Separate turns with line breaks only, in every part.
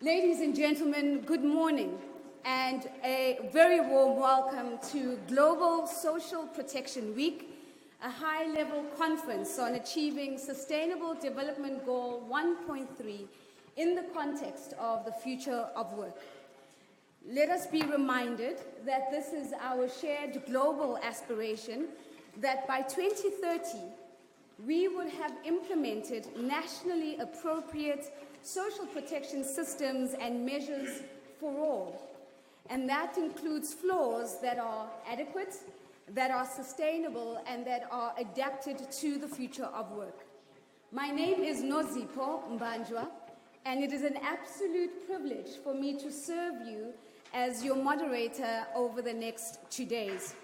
Ladies and gentlemen, good morning and a very warm welcome to Global Social Protection Week, a high-level conference on achieving Sustainable Development Goal 1.3 in the context of the future of work. Let us be reminded that this is our shared global aspiration that by 2030, we would have implemented nationally appropriate social protection systems and measures for all. And that includes floors that are adequate, that are sustainable, and that are adapted to the future of work. My name is Nozipho Mbanjwa, and it is an absolute privilege for me to serve you as your moderator over the next 2 days.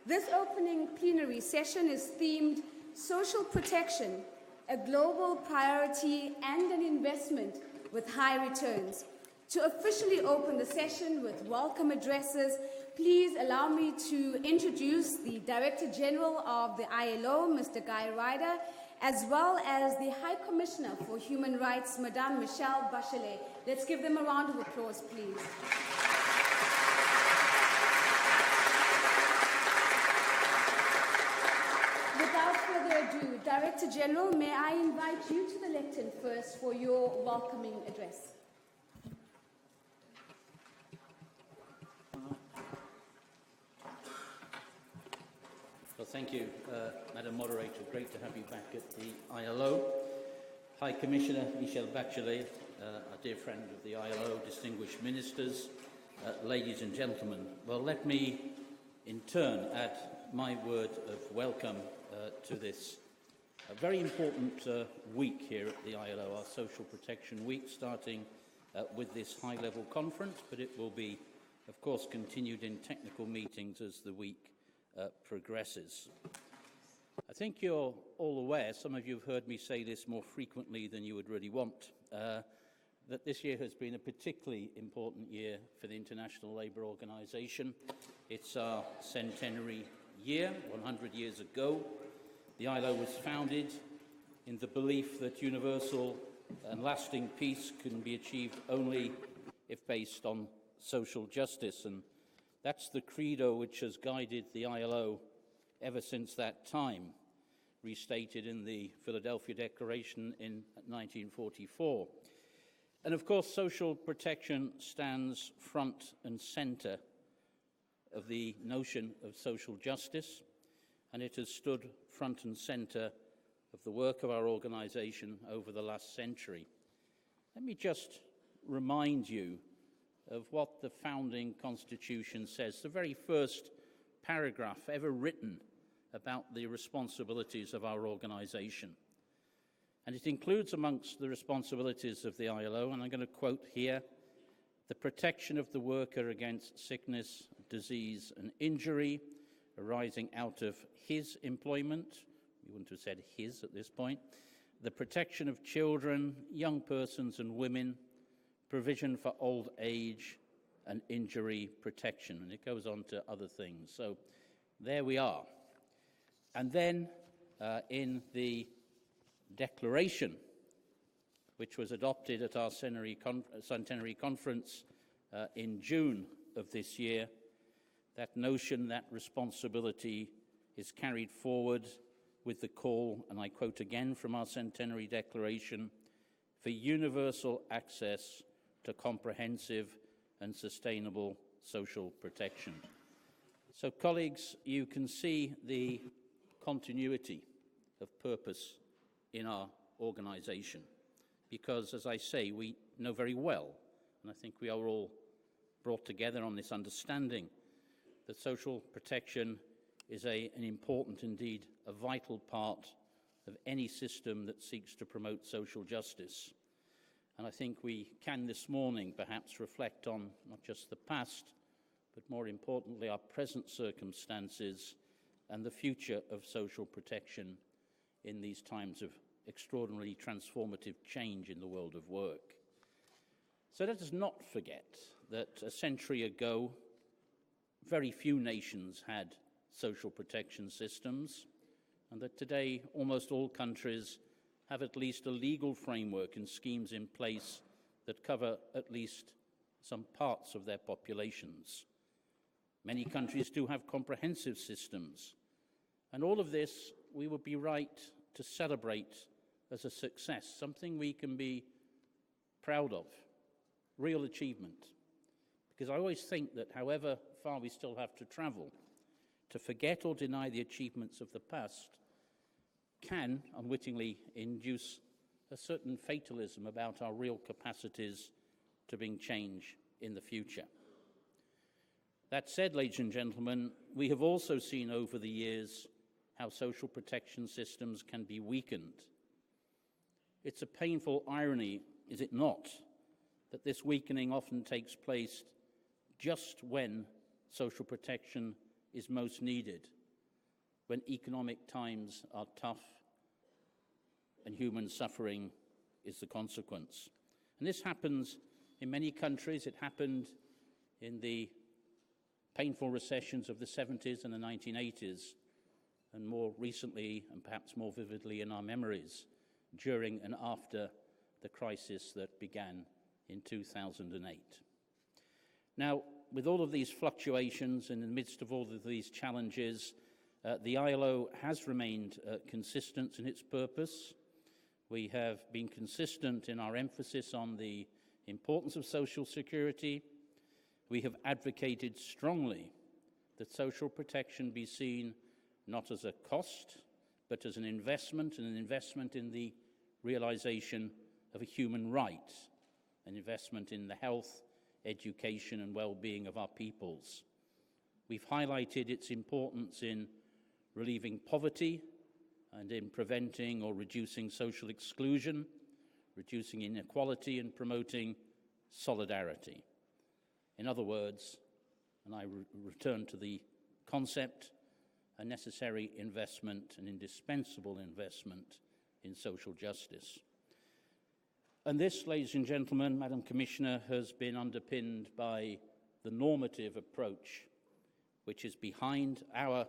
This opening plenary session is themed Social Protection, a global priority and an investment with high returns. To officially open the session with welcome addresses, please allow me to introduce the Director General of the ILO, Mr. Ryder, as well as the High Commissioner for Human Rights, Madame Michelle Bachelet. Let's give them a round of applause, please. Without further ado, Director General, may I invite you to the lectern first for your welcoming address.
Well, thank you, Madam Moderator. Great to have you back at the ILO. High Commissioner Michelle Bachelet, a dear friend of the ILO, distinguished ministers, ladies and gentlemen. Well, let me in turn add my word of welcome to this very important week here at the ILO, our Social Protection Week, starting with this high-level conference, but it will be, of course, continued in technical meetings as the week progresses. I think you're all aware, some of you have heard me say this more frequently than you would really want, that this year has been a particularly important year for the International Labour Organization. It's our centenary year. 100 years ago, the ILO was founded in the belief that universal and lasting peace can be achieved only if based on social justice, and that's the credo which has guided the ILO ever since that time, restated in the Philadelphia Declaration in 1944. And of course, social protection stands front and center of the notion of social justice, and it has stood front and center of the work of our organization over the last century. Let me just remind you of what the founding constitution says, the very first paragraph ever written about the responsibilities of our organization. And it includes amongst the responsibilities of the ILO, and I'm going to quote here, the protection of the worker against sickness, disease and injury arising out of his employment. We wouldn't have said his at this point. The protection of children, young persons and women, provision for old age and injury protection. And it goes on to other things. So there we are. And then in the declaration, which was adopted at our centenary conference in June of this year, that notion, that responsibility is carried forward with the call, and I quote again from our centenary declaration, for universal access to comprehensive and sustainable social protection. So, colleagues, you can see the continuity of purpose in our organization because, as I say, we know very well, and I think we are all brought together on this understanding that social protection is an important, indeed, a vital part of any system that seeks to promote social justice. And I think we can this morning perhaps reflect on not just the past, but more importantly our present circumstances and the future of social protection in these times of extraordinarily transformative change in the world of work. So let us not forget that a century ago, very few nations had social protection systems, and that today almost all countries have at least a legal framework and schemes in place that cover at least some parts of their populations. Many countries do have comprehensive systems, and all of this we would be right to celebrate as a success, something we can be proud of, real achievement. Because I always think that however far we still have to travel, to forget or deny the achievements of the past can unwittingly induce a certain fatalism about our real capacities to bring change in the future. That said, ladies and gentlemen, we have also seen over the years how social protection systems can be weakened. It's a painful irony, is it not, that this weakening often takes place just when social protection is most needed, when economic times are tough and human suffering is the consequence. And this happens in many countries. It happened in the painful recessions of the 70s and the 1980s, and more recently, and perhaps more vividly in our memories, during and after the crisis that began in 2008. Now, with all of these fluctuations and in the midst of all of these challenges, the ILO has remained consistent in its purpose. We have been consistent in our emphasis on the importance of social security. We have advocated strongly that social protection be seen not as a cost, but as an investment, and an investment in the realization of a human right, an investment in the health, education, and well-being of our peoples. We've highlighted its importance in relieving poverty and in preventing or reducing social exclusion, reducing inequality, and promoting solidarity. In other words, and I return to the concept, a necessary investment, an indispensable investment in social justice. And this, ladies and gentlemen, Madam Commissioner, has been underpinned by the normative approach which is behind our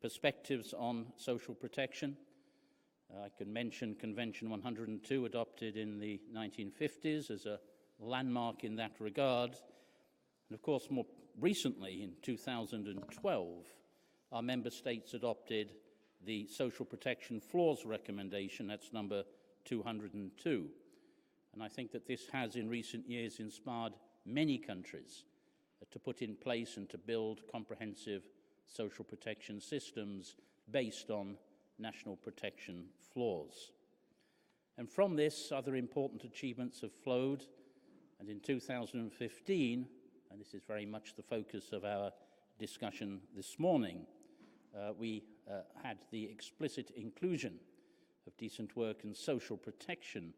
perspectives on social protection. I can mention Convention 102, adopted in the 1950s as a landmark in that regard. And of course, more recently, in 2012, our member states adopted the Social Protection Floors recommendation, that's number 202. And I think that this has, in recent years, inspired many countries to put in place and to build comprehensive social protection systems based on national protection floors. And from this, other important achievements have flowed. And in 2015, and this is very much the focus of our discussion this morning, we had the explicit inclusion of decent work and social protection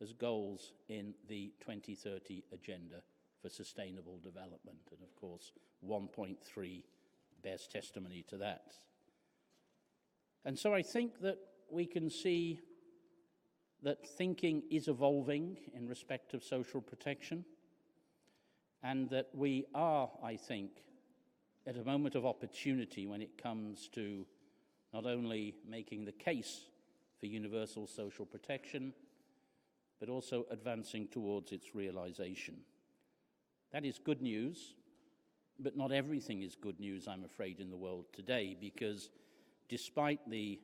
as goals in the 2030 Agenda for Sustainable Development. And of course, 1.3 bears testimony to that. And so I think that we can see that thinking is evolving in respect of social protection, and that we are, I think, at a moment of opportunity when it comes to not only making the case for universal social protection, but also advancing towards its realization. That is good news, but not everything is good news, I'm afraid, in the world today, because despite the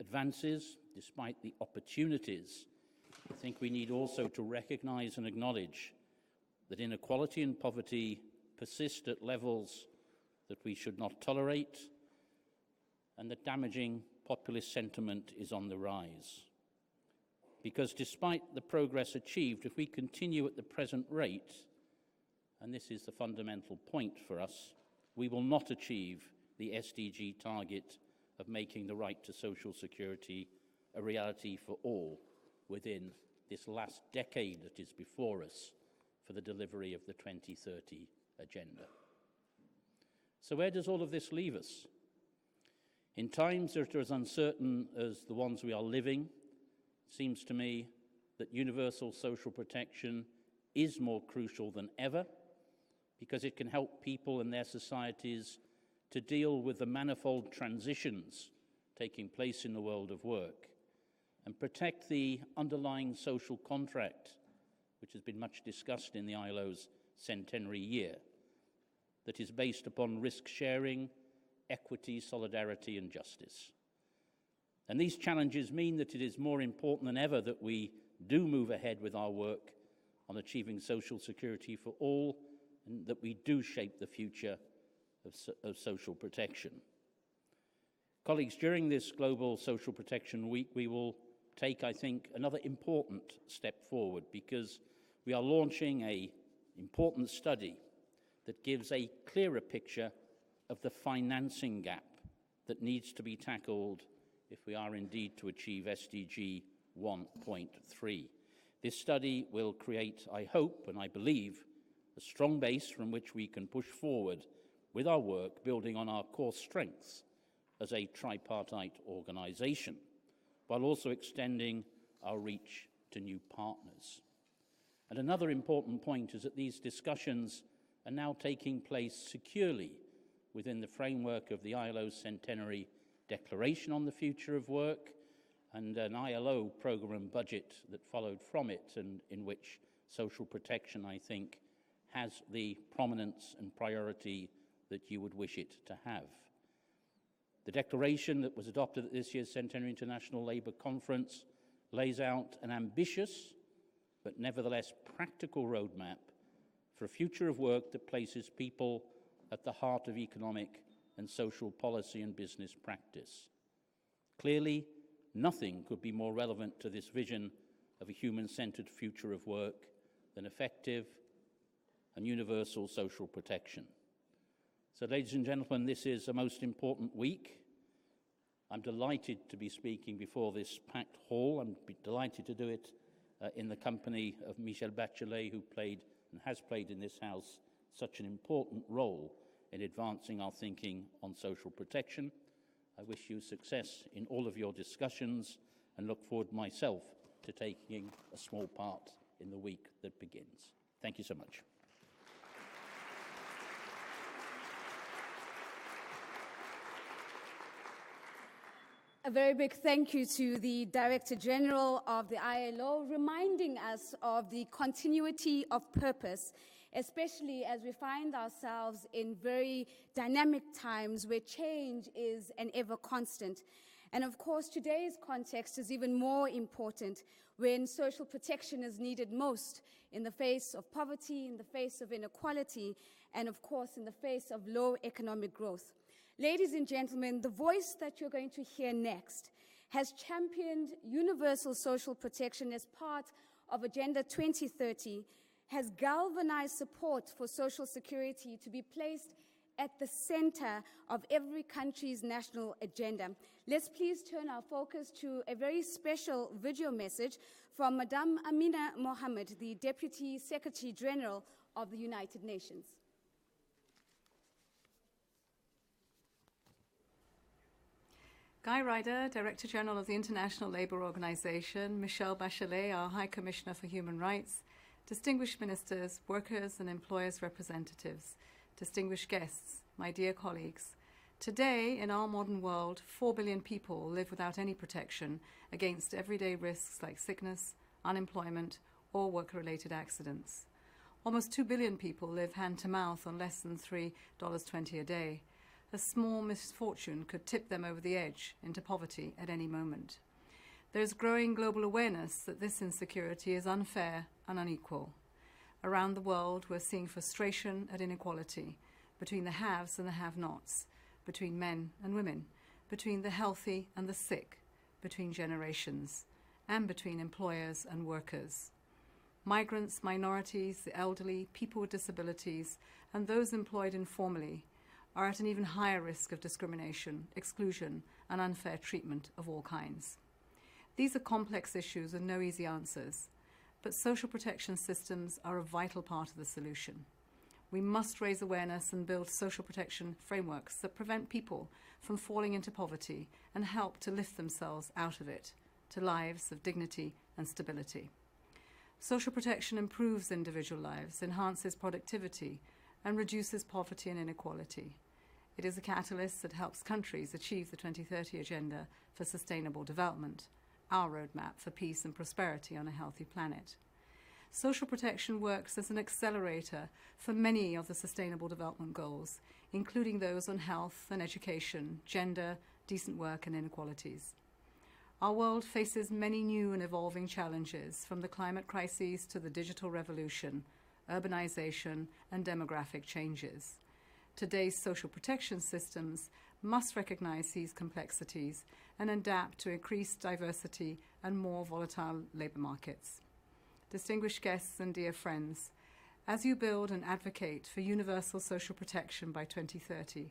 advances, despite the opportunities, I think we need also to recognize and acknowledge that inequality and poverty persist at levels that we should not tolerate, and that damaging populist sentiment is on the rise. Because despite the progress achieved, if we continue at the present rate, and this is the fundamental point for us, we will not achieve the SDG target of making the right to social security a reality for all within this last decade that is before us for the delivery of the 2030 Agenda. So where does all of this leave us? In times that are as uncertain as the ones we are living, it seems to me that universal social protection is more crucial than ever, because it can help people and their societies to deal with the manifold transitions taking place in the world of work and protect the underlying social contract which has been much discussed in the ILO's centenary year, that is based upon risk sharing, equity, solidarity, and justice. And these challenges mean that it is more important than ever that we do move ahead with our work on achieving social security for all, and that we do shape the future of social protection. Colleagues, during this Global Social Protection Week, we will take, I think, another important step forward, because we are launching an important study that gives a clearer picture of the financing gap that needs to be tackled if we are indeed to achieve SDG 1.3. This study will create, I hope and I believe, a strong base from which we can push forward with our work, building on our core strengths as a tripartite organisation, while also extending our reach to new partners. And another important point is that these discussions are now taking place securely within the framework of the ILO's Centenary Declaration on the Future of Work and an ILO programme and budget that followed from it, and in which social protection, I think, has the prominence and priority that you would wish it to have. The declaration that was adopted at this year's Centenary International Labour Conference lays out an ambitious but nevertheless practical roadmap for a future of work that places people at the heart of economic and social policy and business practice. Clearly, nothing could be more relevant to this vision of a human-centred future of work than effective and universal social protection. So, ladies and gentlemen, this is a most important week. I'm delighted to be speaking before this packed hall. I'm delighted to do it in the company of Michelle Bachelet, who played and has played in this House such an important role in advancing our thinking on social protection. I wish you success in all of your discussions and look forward myself to taking a small part in the week that begins. Thank you so much.
A very big thank you to the Director General of the ILO, reminding us of the continuity of purpose, especially as we find ourselves in very dynamic times where change is an ever constant. And of course, today's context is even more important when social protection is needed most in the face of poverty, in the face of inequality, and of course, in the face of low economic growth. Ladies and gentlemen, the voice that you're going to hear next has championed universal social protection as part of Agenda 2030, has galvanized support for social security to be placed at the center of every country's national agenda. Let's please turn our focus to a very special video message from Madame Amina Mohammed, the Deputy Secretary General of the United Nations.
Guy Ryder, Director General of the International Labour Organization, Michelle Bachelet, our High Commissioner for Human Rights, distinguished ministers, workers and employers' representatives, distinguished guests, my dear colleagues. Today, in our modern world, 4 billion people live without any protection against everyday risks like sickness, unemployment, or work-related accidents. Almost 2 billion people live hand-to-mouth on less than $3.20 a day. A small misfortune could tip them over the edge into poverty at any moment. There is growing global awareness that this insecurity is unfair and unequal. Around the world, we're seeing frustration at inequality between the haves and the have-nots, between men and women, between the healthy and the sick, between generations, and between employers and workers. Migrants, minorities, the elderly, people with disabilities, and those employed informally are at an even higher risk of discrimination, exclusion, and unfair treatment of all kinds. These are complex issues and no easy answers, but social protection systems are a vital part of the solution. We must raise awareness and build social protection frameworks that prevent people from falling into poverty and help to lift themselves out of it to lives of dignity and stability. Social protection improves individual lives, enhances productivity, and reduces poverty and inequality. It is a catalyst that helps countries achieve the 2030 Agenda for Sustainable Development, our roadmap for peace and prosperity on a healthy planet. social protection works as an accelerator for many of the Sustainable Development Goals, including those on health and education, gender, decent work and inequalities. Our world faces many new and evolving challenges, from the climate crises to the digital revolution, urbanization and demographic changes. Today's social protection systems must recognize these complexities and adapt to increased diversity and more volatile labor markets. Distinguished guests and dear friends, as you build and advocate for universal social protection by 2030,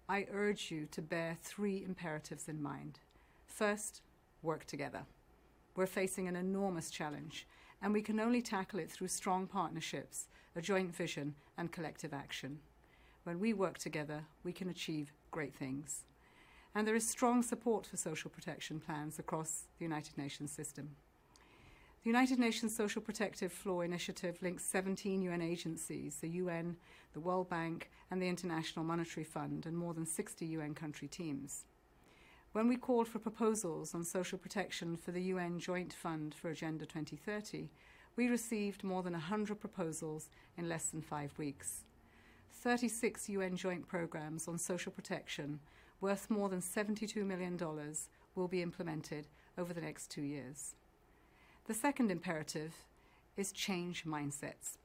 I urge you to bear three imperatives in mind. First, work together. We're facing an enormous challenge, and we can only tackle it through strong partnerships, a joint vision, and collective action. When we work together, we can achieve great things. And there is strong support for social protection plans across the United Nations system. The United Nations Social Protective Floor Initiative links 17 UN agencies, the UN, the World Bank, and the International Monetary Fund, and more than 60 UN country teams. When we called for proposals on social protection for the UN Joint Fund for Agenda 2030, we received more than 100 proposals in less than 5 weeks. 36 UN joint programs on social protection, worth more than $72 million, will be implemented over the next 2 years. The second imperative is change mindsets.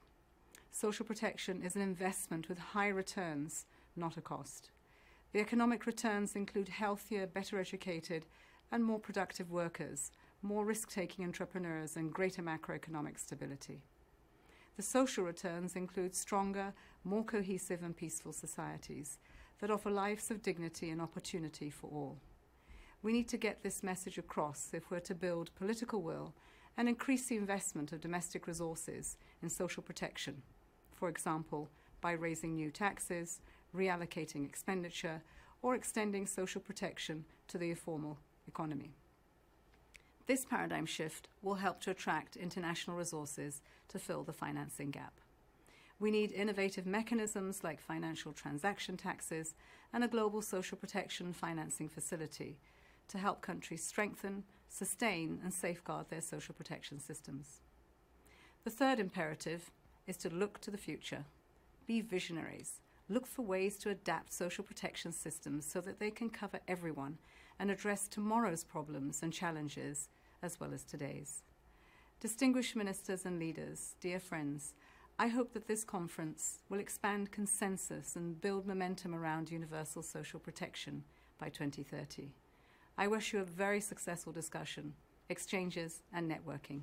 Social protection is an investment with high returns, not a cost. The economic returns include healthier, better educated, and more productive workers, more risk-taking entrepreneurs, and greater macroeconomic stability. The social returns include stronger, more cohesive and peaceful societies that offer lives of dignity and opportunity for all. We need to get this message across if we're to build political will and increase the investment of domestic resources in social protection, for example, by raising new taxes, reallocating expenditure, or extending social protection to the informal economy. This paradigm shift will help to attract international resources to fill the financing gap. We need innovative mechanisms like financial transaction taxes and a global social protection financing facility to help countries strengthen, sustain, and safeguard their social protection systems. The third imperative is to look to the future. Be visionaries. Look for ways to adapt social protection systems so that they can cover everyone and address tomorrow's problems and challenges as well as today's. Distinguished ministers and leaders, dear friends, I hope that this conference will expand consensus and build momentum around universal social protection by 2030. I wish you a very successful discussion, exchanges, and networking.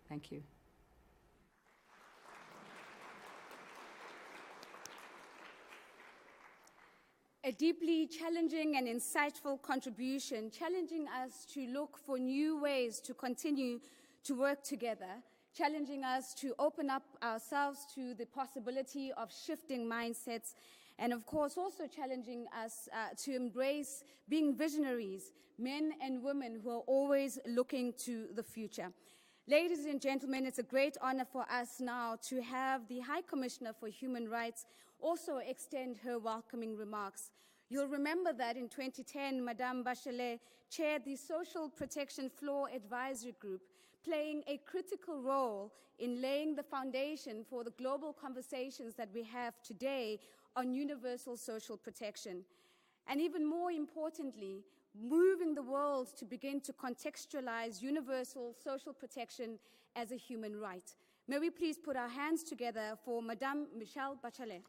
Thank you.
A deeply challenging and insightful contribution, challenging us to look for new ways to continue to work together, challenging us to open up ourselves to the possibility of shifting mindsets, and of course also challenging us to embrace being visionaries, men and women who are always looking to the future. Ladies and gentlemen, it's a great honor for us now to have the High Commissioner for Human Rights also extend her welcoming remarks. You'll remember that in 2010, Madame Bachelet chaired the Social Protection Floor Advisory Group, playing a critical role in laying the foundation for the global conversations that we have today on universal social protection. And even more importantly, moving the world to begin to contextualize universal social protection as a human right. May we please put our hands together for Madame Michelle Bachelet.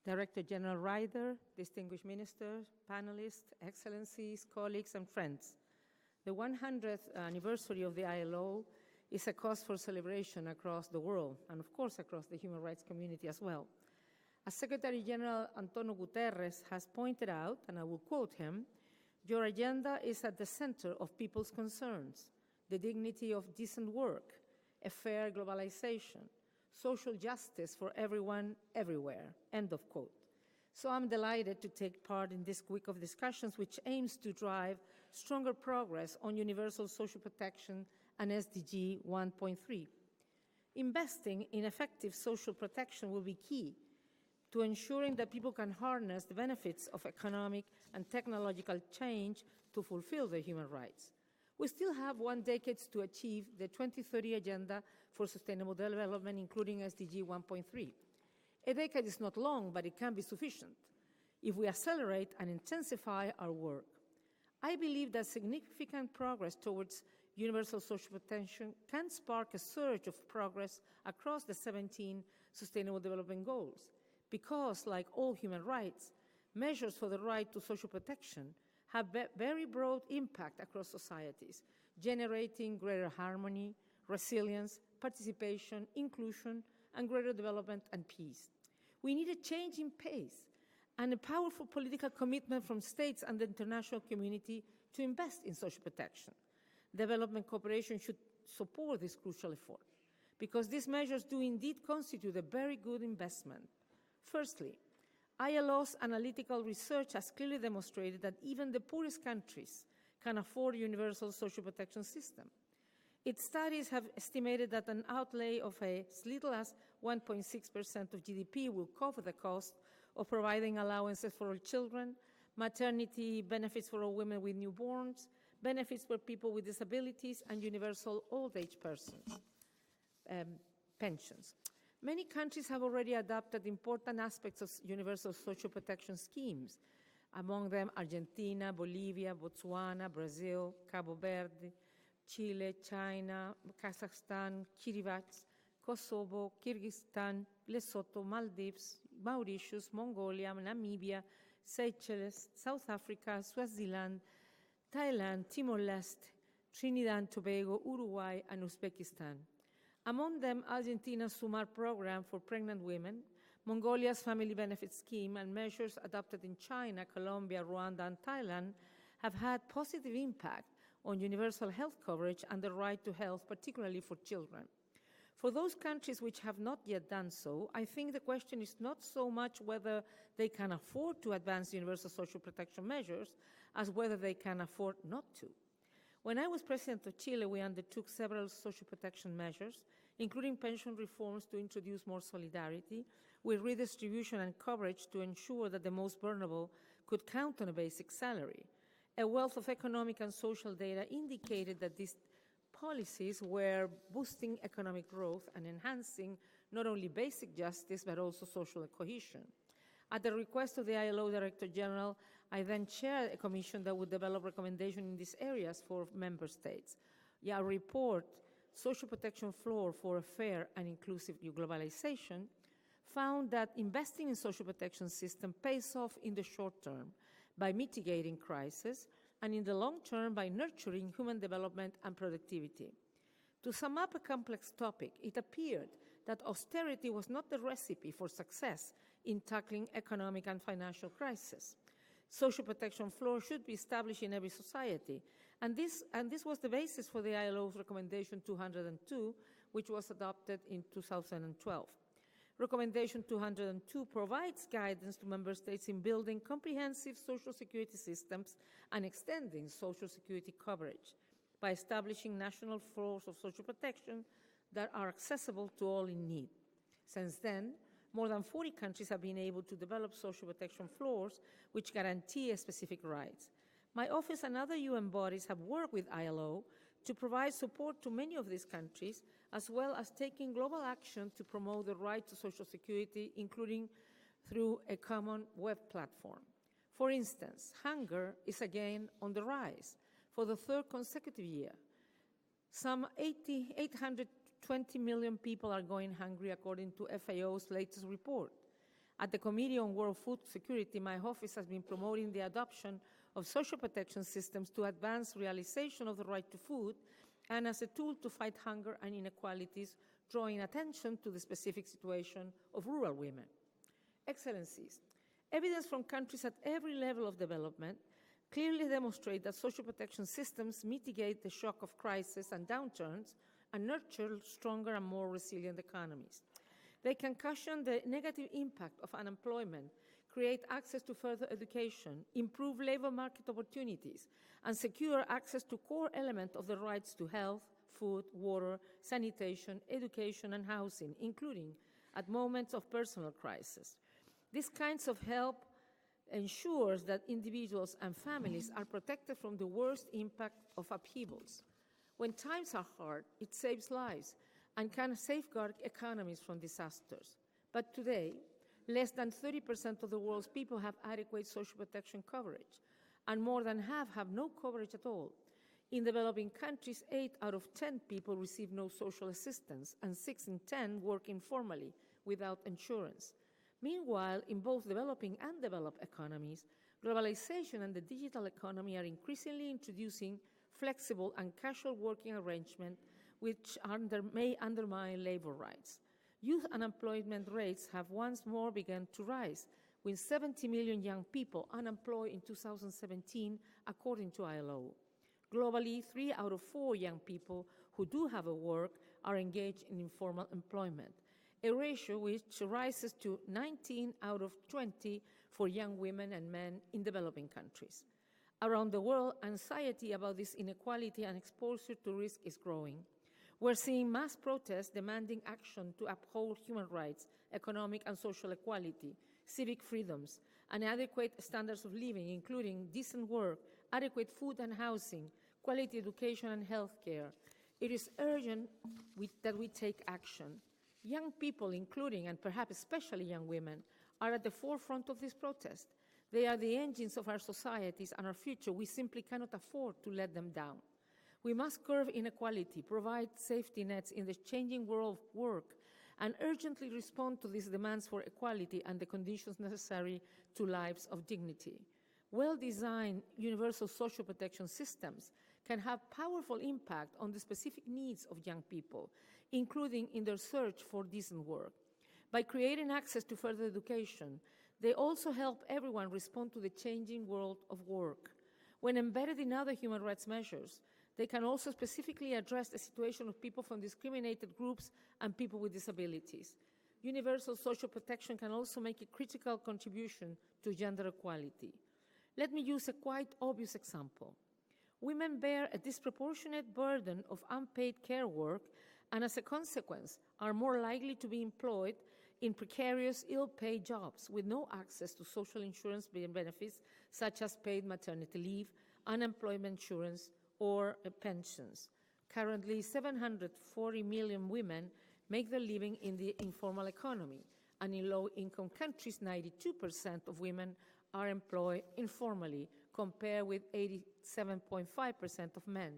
Director General Ryder, distinguished ministers, panelists, excellencies, colleagues, and friends. The 100th anniversary of the ILO is a cause for celebration across the world, and of course across the human rights community as well. As Secretary General Antonio Guterres has pointed out, and I will quote him, "Your agenda is at the center of people's concerns, the dignity of decent work, a fair globalization, social justice for everyone, everywhere," end of quote. So I'm delighted to take part in this week of discussions which aims to drive stronger progress on universal social protection and SDG 1.3. Investing in effective social protection will be key to ensuring that people can harness the benefits of economic and technological change to fulfill their human rights. We still have 1 decade to achieve the 2030 Agenda for Sustainable Development, including SDG 1.3. A decade is not long, but it can be sufficient if we accelerate and intensify our work. I believe that significant progress towards universal social protection can spark a surge of progress across the 17 Sustainable Development Goals, because, like all human rights, measures for the right to social protection have very broad impact across societies, generating greater harmony, resilience, participation, inclusion, and greater development and peace. We need a change in pace and a powerful political commitment from states and the international community to invest in social protection. Development cooperation should support this crucial effort, because these measures do indeed constitute a very good investment. Firstly, ILO's analytical research has clearly demonstrated that even the poorest countries can afford a universal social protection system. Its studies have estimated that an outlay of as little as 1.6% of GDP will cover the cost of providing allowances for all children, maternity benefits for all women with newborns, benefits for people with disabilities, and universal old-age persons, pensions. Many countries have already adopted important aspects of universal social protection schemes, among them Argentina, Bolivia, Botswana, Brazil, Cabo Verde, Chile, China, Kazakhstan, Kiribati, Kosovo, Kyrgyzstan, Lesotho, Maldives, Mauritius, Mongolia, Namibia, Seychelles, South Africa, Swaziland, Thailand, Timor-Leste, Trinidad and Tobago, Uruguay, and Uzbekistan. Among them, Argentina's SUMAR program for pregnant women, Mongolia's family benefit scheme, and measures adopted in China, Colombia, Rwanda, and Thailand have had positive impact on universal health coverage and the right to health, particularly for children. For those countries which have not yet done so, I think the question is not so much whether they can afford to advance universal social protection measures as whether they can afford not to. When I was president of Chile, we undertook several social protection measures, including pension reforms to introduce more solidarity, with redistribution and coverage to ensure that the most vulnerable could count on a basic salary. A wealth of economic and social data indicated that these policies were boosting economic growth and enhancing not only basic justice, but also social cohesion. At the request of the ILO Director General, I then chaired a commission that would develop recommendations in these areas for member states. Our report, Social Protection Floor for a Fair and Inclusive New Globalization, found that investing in social protection system pays off in the short term by mitigating crisis, and in the long term by nurturing human development and productivity. To sum up a complex topic, it appeared that austerity was not the recipe for success in tackling economic and financial crisis. Social protection floor should be established in every society, and this was the basis for the ILO's Recommendation 202, which was adopted in 2012. Recommendation 202 provides guidance to member states in building comprehensive social security systems and extending social security coverage by establishing national floors of social protection that are accessible to all in need. Since then, more than 40 countries have been able to develop social protection floors which guarantee specific rights. My office and other UN bodies have worked with ILO to provide support to many of these countries, as well as taking global action to promote the right to social security, including through a common web platform. For instance, hunger is again on the rise for the third consecutive year. Some 820 million people are going hungry, according to FAO's latest report. At the Committee on World Food Security, my office has been promoting the adoption of social protection systems to advance realization of the right to food and as a tool to fight hunger and inequalities, drawing attention to the specific situation of rural women. Excellencies, evidence from countries at every level of development clearly demonstrate that social protection systems mitigate the shock of crisis and downturns and nurture stronger and more resilient economies. They can cushion the negative impact of unemployment, create access to further education, improve labor market opportunities, and secure access to core elements of the rights to health, food, water, sanitation, education, and housing, including at moments of personal crisis. These kinds of help ensures that individuals and families are protected from the worst impact of upheavals. When times are hard, it saves lives and can safeguard economies from disasters. But today, less than 30% of the world's people have adequate social protection coverage, and more than half have no coverage at all. In developing countries, 8 out of 10 people receive no social assistance, and 6 in 10 work informally without insurance. Meanwhile, in both developing and developed economies, globalization and the digital economy are increasingly introducing flexible and casual working arrangements which may undermine labor rights. Youth unemployment rates have once more begun to rise, with 70 million young people unemployed in 2017, according to ILO. Globally, 3 out of 4 young people who do have a work are engaged in informal employment, a ratio which rises to 19 out of 20 for young women and men in developing countries. Around the world, anxiety about this inequality and exposure to risk is growing. We're seeing mass protests demanding action to uphold human rights, economic and social equality, civic freedoms, and adequate standards of living, including decent work, adequate food and housing, quality education and health care. It is urgent that we take action. Young people, including and perhaps especially young women, are at the forefront of this protest. They are the engines of our societies and our future. We simply cannot afford to let them down. We must curb inequality, provide safety nets in the changing world of work, and urgently respond to these demands for equality and the conditions necessary to lives of dignity. Well-designed universal social protection systems can have powerful impact on the specific needs of young people, including in their search for decent work. By creating access to further education, they also help everyone respond to the changing world of work. When embedded in other human rights measures, they can also specifically address the situation of people from discriminated groups and people with disabilities. Universal social protection can also make a critical contribution to gender equality. Let me use a quite obvious example. Women bear a disproportionate burden of unpaid care work and as a consequence are more likely to be employed in precarious, ill-paid jobs with no access to social insurance benefits such as paid maternity leave, unemployment insurance, or pensions. Currently, 740 million women make their living in the informal economy, and in low-income countries, 92% of women are employed informally, compared with 87.5% of men.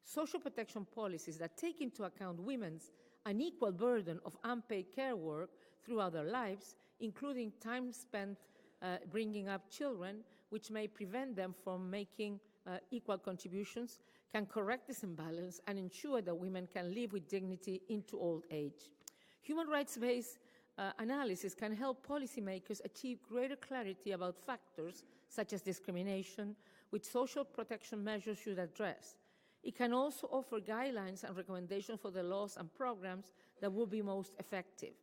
Social protection policies that take into account women's unequal burden of unpaid care work throughout their lives, including time spent bringing up children, which may prevent them from making equal contributions, can correct this imbalance and ensure that women can live with dignity into old age. Human rights-based analysis can help policymakers achieve greater clarity about factors such as discrimination, which social protection measures should address. It can also offer guidelines and recommendations for the laws and programs that will be most effective.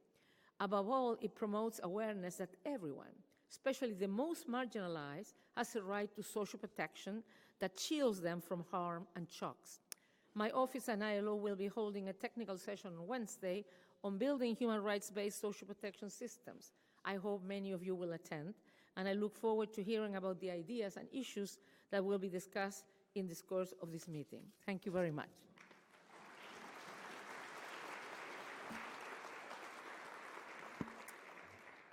Above all, it promotes awareness that everyone, especially the most marginalized, has a right to social protection that shields them from harm and shocks. My office and ILO will be holding a technical session on Wednesday on building human rights-based social protection systems. I hope many of you will attend, and I look forward to hearing about the ideas and issues that will be discussed in the course of this meeting. Thank you very much.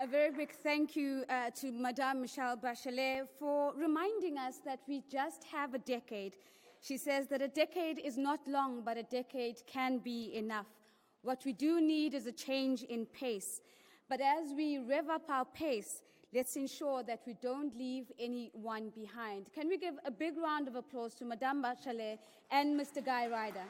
A very big thank you to Madame Michelle Bachelet for reminding us that we just have a decade. She says that a decade is not long, but a decade can be enough. What we do need is a change in pace. But as we rev up our pace, let's ensure that we don't leave anyone behind. Can we give a big round of applause to Madame Bachelet and Mr. Guy Ryder?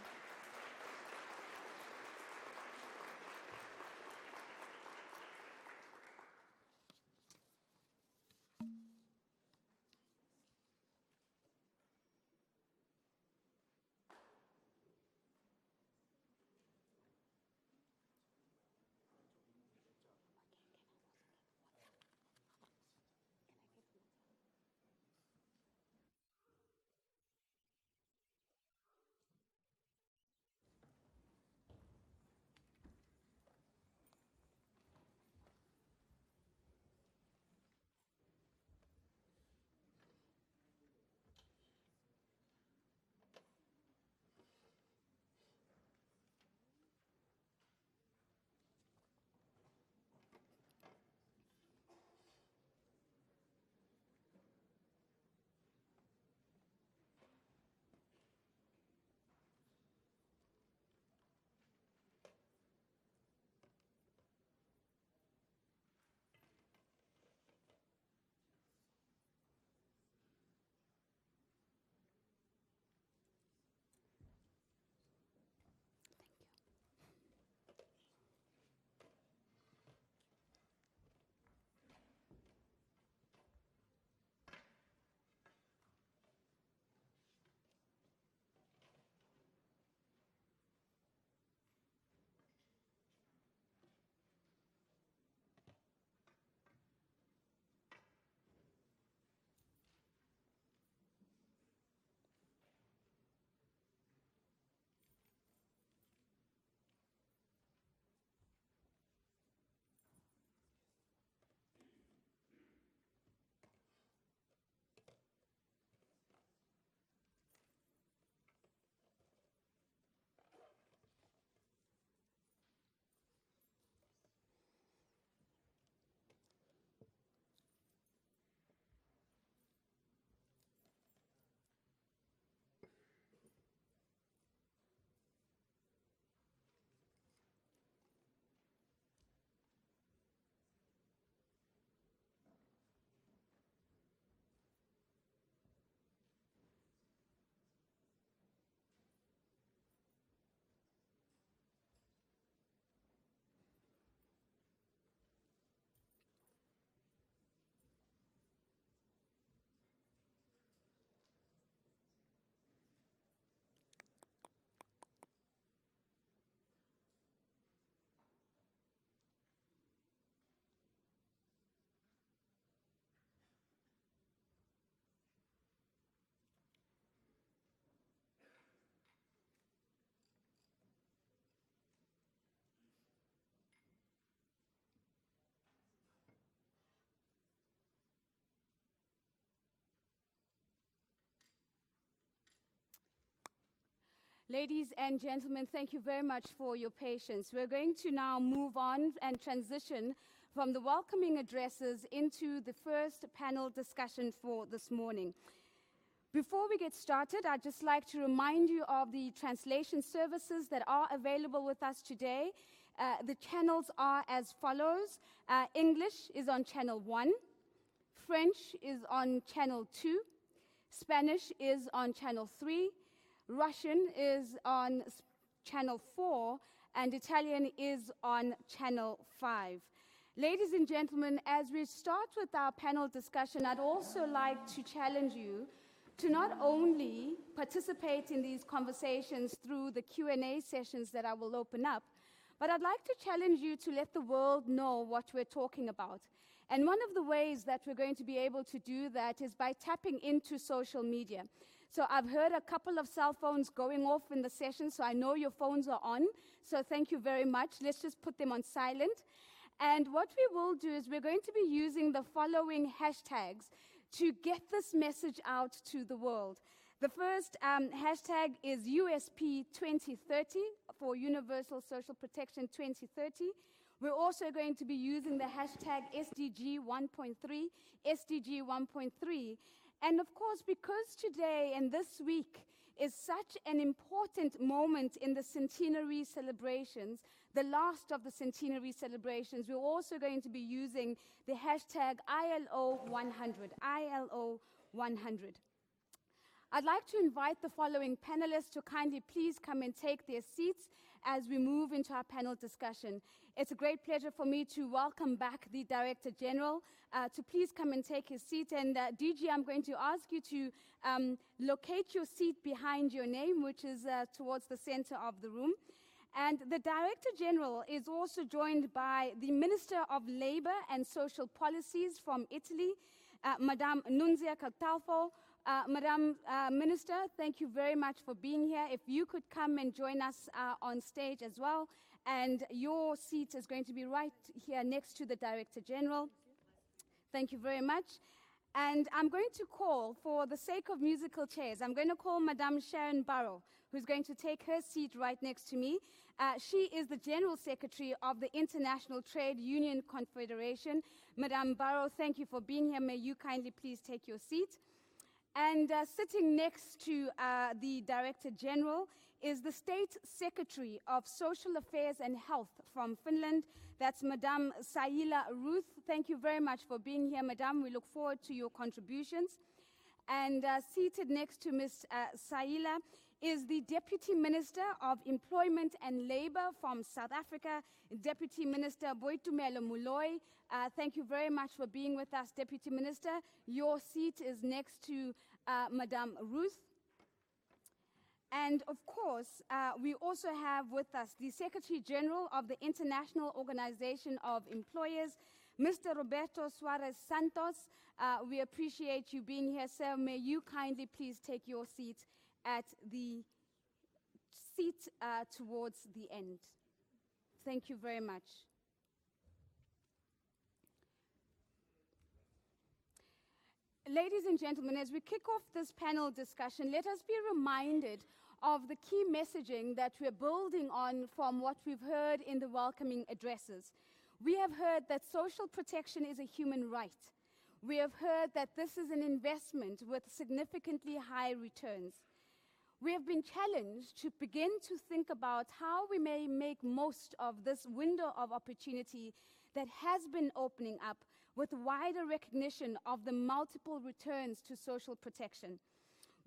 Ladies and gentlemen, thank you very much for your patience. We're going to now move on and transition from the welcoming addresses into the first panel discussion for this morning. Before we get started, I'd just like to remind you of the translation services that are available with us today. The channels are as follows. English is on channel 1, French is on channel 2, Spanish is on channel 3, Russian is on channel 4, and Italian is on channel 5. Ladies and gentlemen, as we start with our panel discussion, I'd also like to challenge you to not only participate in these conversations through the Q&A sessions that I will open up, but I'd like to challenge you to let the world know what we're talking about. And one of the ways that we're going to be able to do that is by tapping into social media. So I've heard a couple of cell phones going off in the session, so I know your phones are on. So thank you very much. Let's just put them on silent. And what we will do is we're going to be using the following hashtags to get this message out to the world. The first hashtag is USP 2030 for Universal Social Protection 2030. We're also going to be using the hashtag SDG 1.3, SDG 1.3. And of course, because today and this week is such an important moment in the centenary celebrations, the last of the centenary celebrations, we're also going to be using the hashtag ILO 100, ILO 100. I'd like to invite the following panelists to kindly please come and take their seats as we move into our panel discussion. It's a great pleasure for me to welcome back the Director General to please come and take his seat. And DG, I'm going to ask you to locate your seat behind your name, which is towards the center of the room. And the Director General is also joined by the Minister of Labor and Social Policies from Italy, Madame Nunzia Catalfo. Madam Minister, thank you very much for being here. If you could come and join us on stage as well. And your seat is going to be right here next to the Director General. Thank you very much. And I'm going to call, for the sake of musical chairs, I'm going to call Madame Sharan Burrow, who's going to take her seat right next to me. She is the General Secretary of the International Trade Union Confederation. Madame Burrow, thank you for being here. May you kindly please take your seat. And sitting next to the Director General is the State Secretary of Social Affairs and Health from Finland. That's Madame Saila Ruuth. Thank you very much for being here, Madame. We look forward to your contributions. And seated next to Ms. Saila is the Deputy Minister of Employment and Labor from South Africa, Deputy Minister Boitumelo Moloi. Thank you very much for being with us, Deputy Minister. Your seat is next to Madame Ruuth. And of course, we also have with us the Secretary General of the International Organization of Employers, Mr. Roberto Suárez Santos. We appreciate you being here, sir. May you kindly please take your seat at the seat towards the end. Thank you very much. Ladies and gentlemen, as we kick off this panel discussion, let us be reminded of the key messaging that we're building on from what we've heard in the welcoming addresses. We have heard that social protection is a human right. We have heard that this is an investment with significantly high returns. We have been challenged to begin to think about how we may make most of this window of opportunity that has been opening up with wider recognition of the multiple returns to social protection.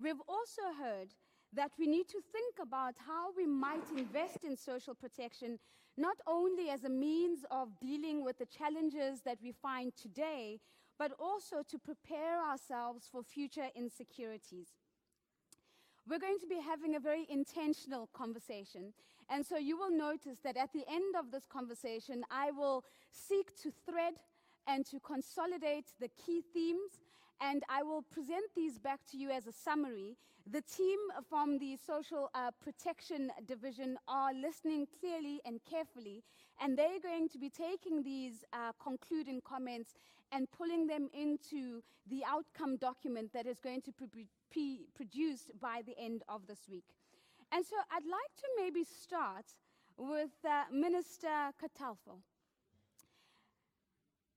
We've also heard that we need to think about how we might invest in social protection, not only as a means of dealing with the challenges that we find today, but also to prepare ourselves for future insecurities. We're going to be having a very intentional conversation. And so you will notice that at the end of this conversation, I will seek to thread and to consolidate the key themes, and I will present these back to you as a summary. The team from the Social Protection Division are listening clearly and carefully, and they're going to be taking these concluding comments and pulling them into the outcome document that is going to be produced by the end of this week. And so I'd like to maybe start with Minister Catalfo.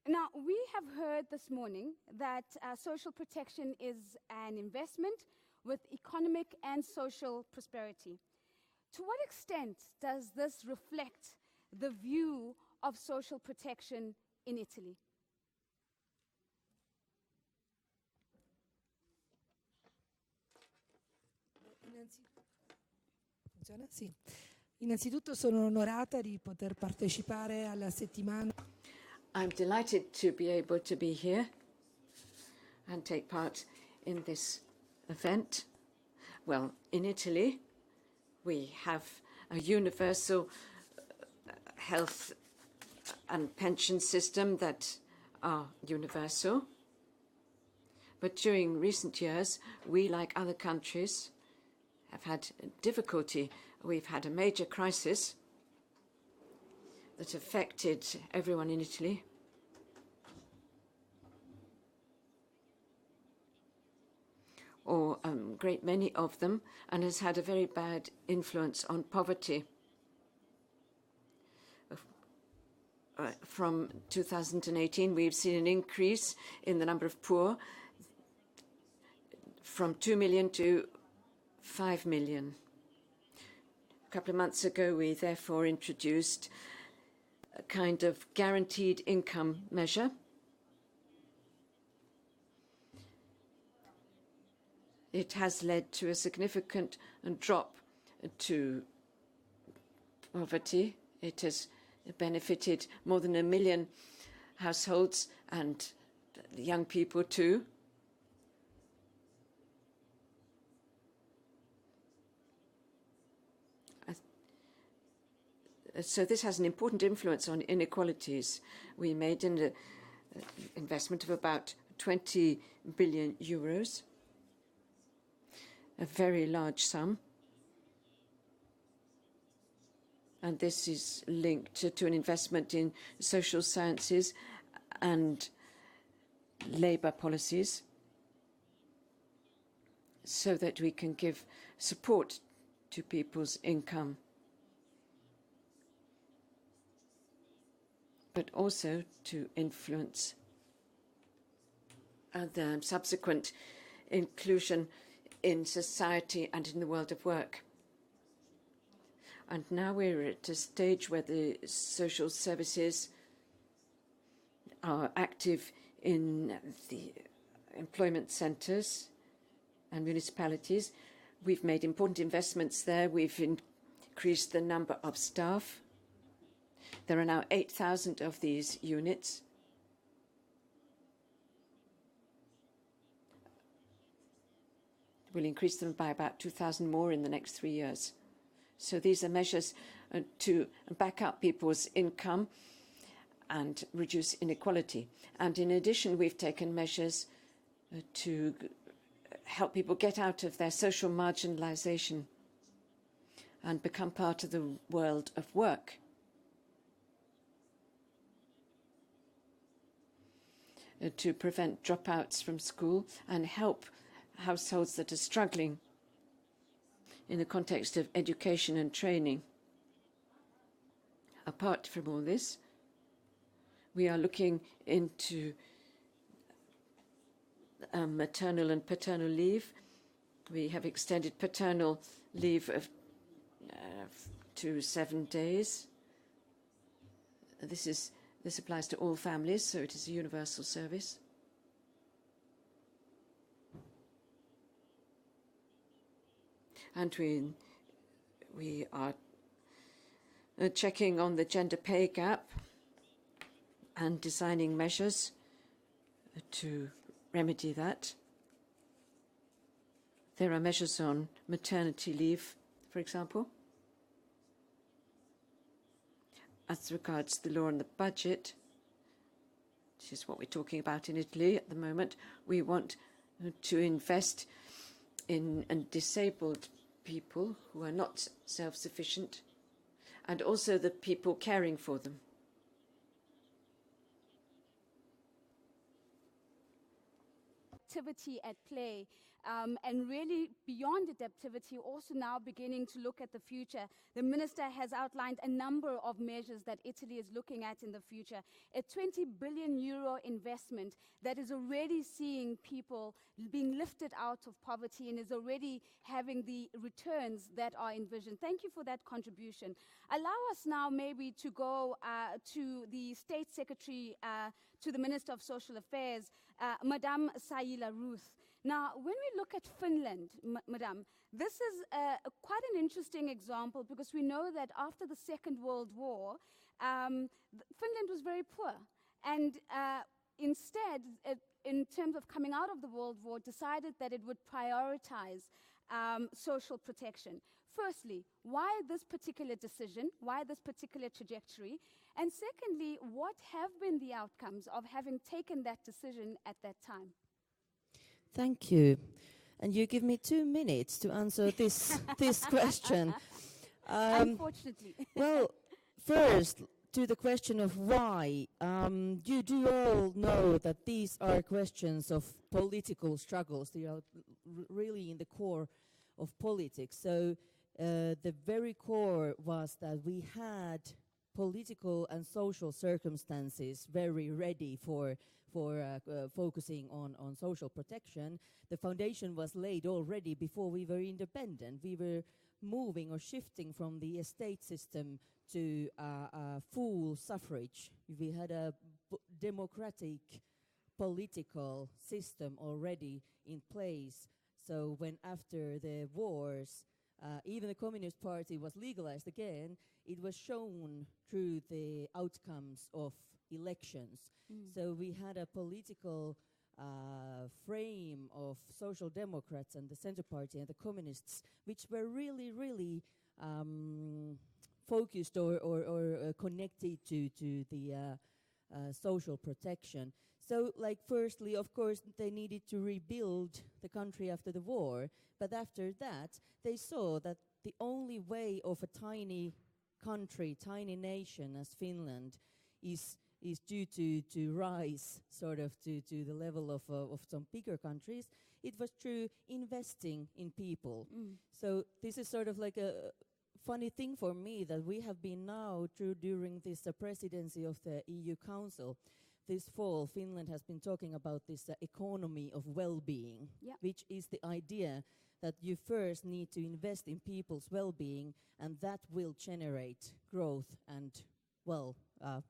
Now, we have heard this morning that social protection is an investment with economic and social prosperity. To what extent does this reflect the view of social protection in Italy?
Funziona? Sì. Innanzitutto sono onorata di poter partecipare alla settimana.
I'm delighted to be able to be here and take part in this event. Well, in Italy, we have a universal health and pension system that are universal. But during recent years, we, like other countries, have had difficulty. We've had a major crisis that affected everyone in Italy. Or a great many of them, and has had a very bad influence on poverty. From 2018, we've seen an increase in the number of poor from 2 million to 5 million. A couple of months ago, we therefore introduced a kind of guaranteed income measure. It has led to a significant drop to poverty. It has benefited more than 1 million households and young people too. So this has an important influence on inequalities. We made an investment of about 20 billion euros, a very large sum. And this is linked to an investment in social sciences and labour policies so that we can give support to people's income, but also to influence the subsequent inclusion in society and in the world of work. And now we're at a stage where the social services are active in the employment centres and municipalities. We've made important investments there. We've increased the number of staff. There are now 8,000 of these units. We'll increase them by about 2,000 more in the next 3 years. So these are measures to back up people's income and reduce inequality. And in addition, we've taken measures to help people get out of their social marginalization and become part of the world of work. To prevent dropouts from school and help households that are struggling in the context of education and training. Apart from all this, we are looking into maternal and paternal leave. We have extended paternal leave to 7 days. This applies to all families, so it is a universal service. And we are checking on the gender pay gap and designing measures to remedy that. There are measures on maternity leave, for example. As regards the law and the budget, which is what we're talking about in Italy at the moment, we want to invest in disabled people who are not self-sufficient, and also the people caring for them.
Activity at play and really beyond adaptivity, also now beginning to look at the future. The minister has outlined a number of measures that Italy is looking at in the future. A 20 billion euro investment that is already seeing people being lifted out of poverty and is already having the returns that are envisioned. Thank you for that contribution. Allow us now maybe to go to the State Secretary, to the Minister of Social Affairs, Madame Saila Ruuth. Now, when we look at Finland, Madame, this is quite an interesting example because we know that after the Second World War, Finland was very poor. And instead, in terms of coming out of the World War, decided that it would prioritize social protection. Firstly, why this particular decision? Why this particular trajectory? And secondly, what have been the outcomes of having taken that decision at that time?
Thank you. And you give me 2 minutes to answer this question.
Unfortunately.
Well, first, to the question of why, you do all know that these are questions of political struggles. They are really in the core of politics. So the very core was that we had political and social circumstances very ready for focusing on social protection. The foundation was laid already before we were independent. We were moving or shifting from the estate system to full suffrage. We had a democratic political system already in place. So when after the wars, even the Communist Party was legalized again, it was shown through the outcomes of elections. So we had a political frame of social democrats and the Center Party and the communists, which were really, really focused or connected to the social protection. So, like, firstly, of course, they needed to rebuild the country after the war, but after that, they saw that the only way of a tiny country, tiny nation as Finland is due to rise sort of to the level of some bigger countries. It was through investing in people. So this is sort of like a funny thing for me that we have been now during this presidency of the EU Council. This fall, Finland has been talking about this economy of well-being, which is the idea that you first need to invest in people's well-being, and that will generate growth and,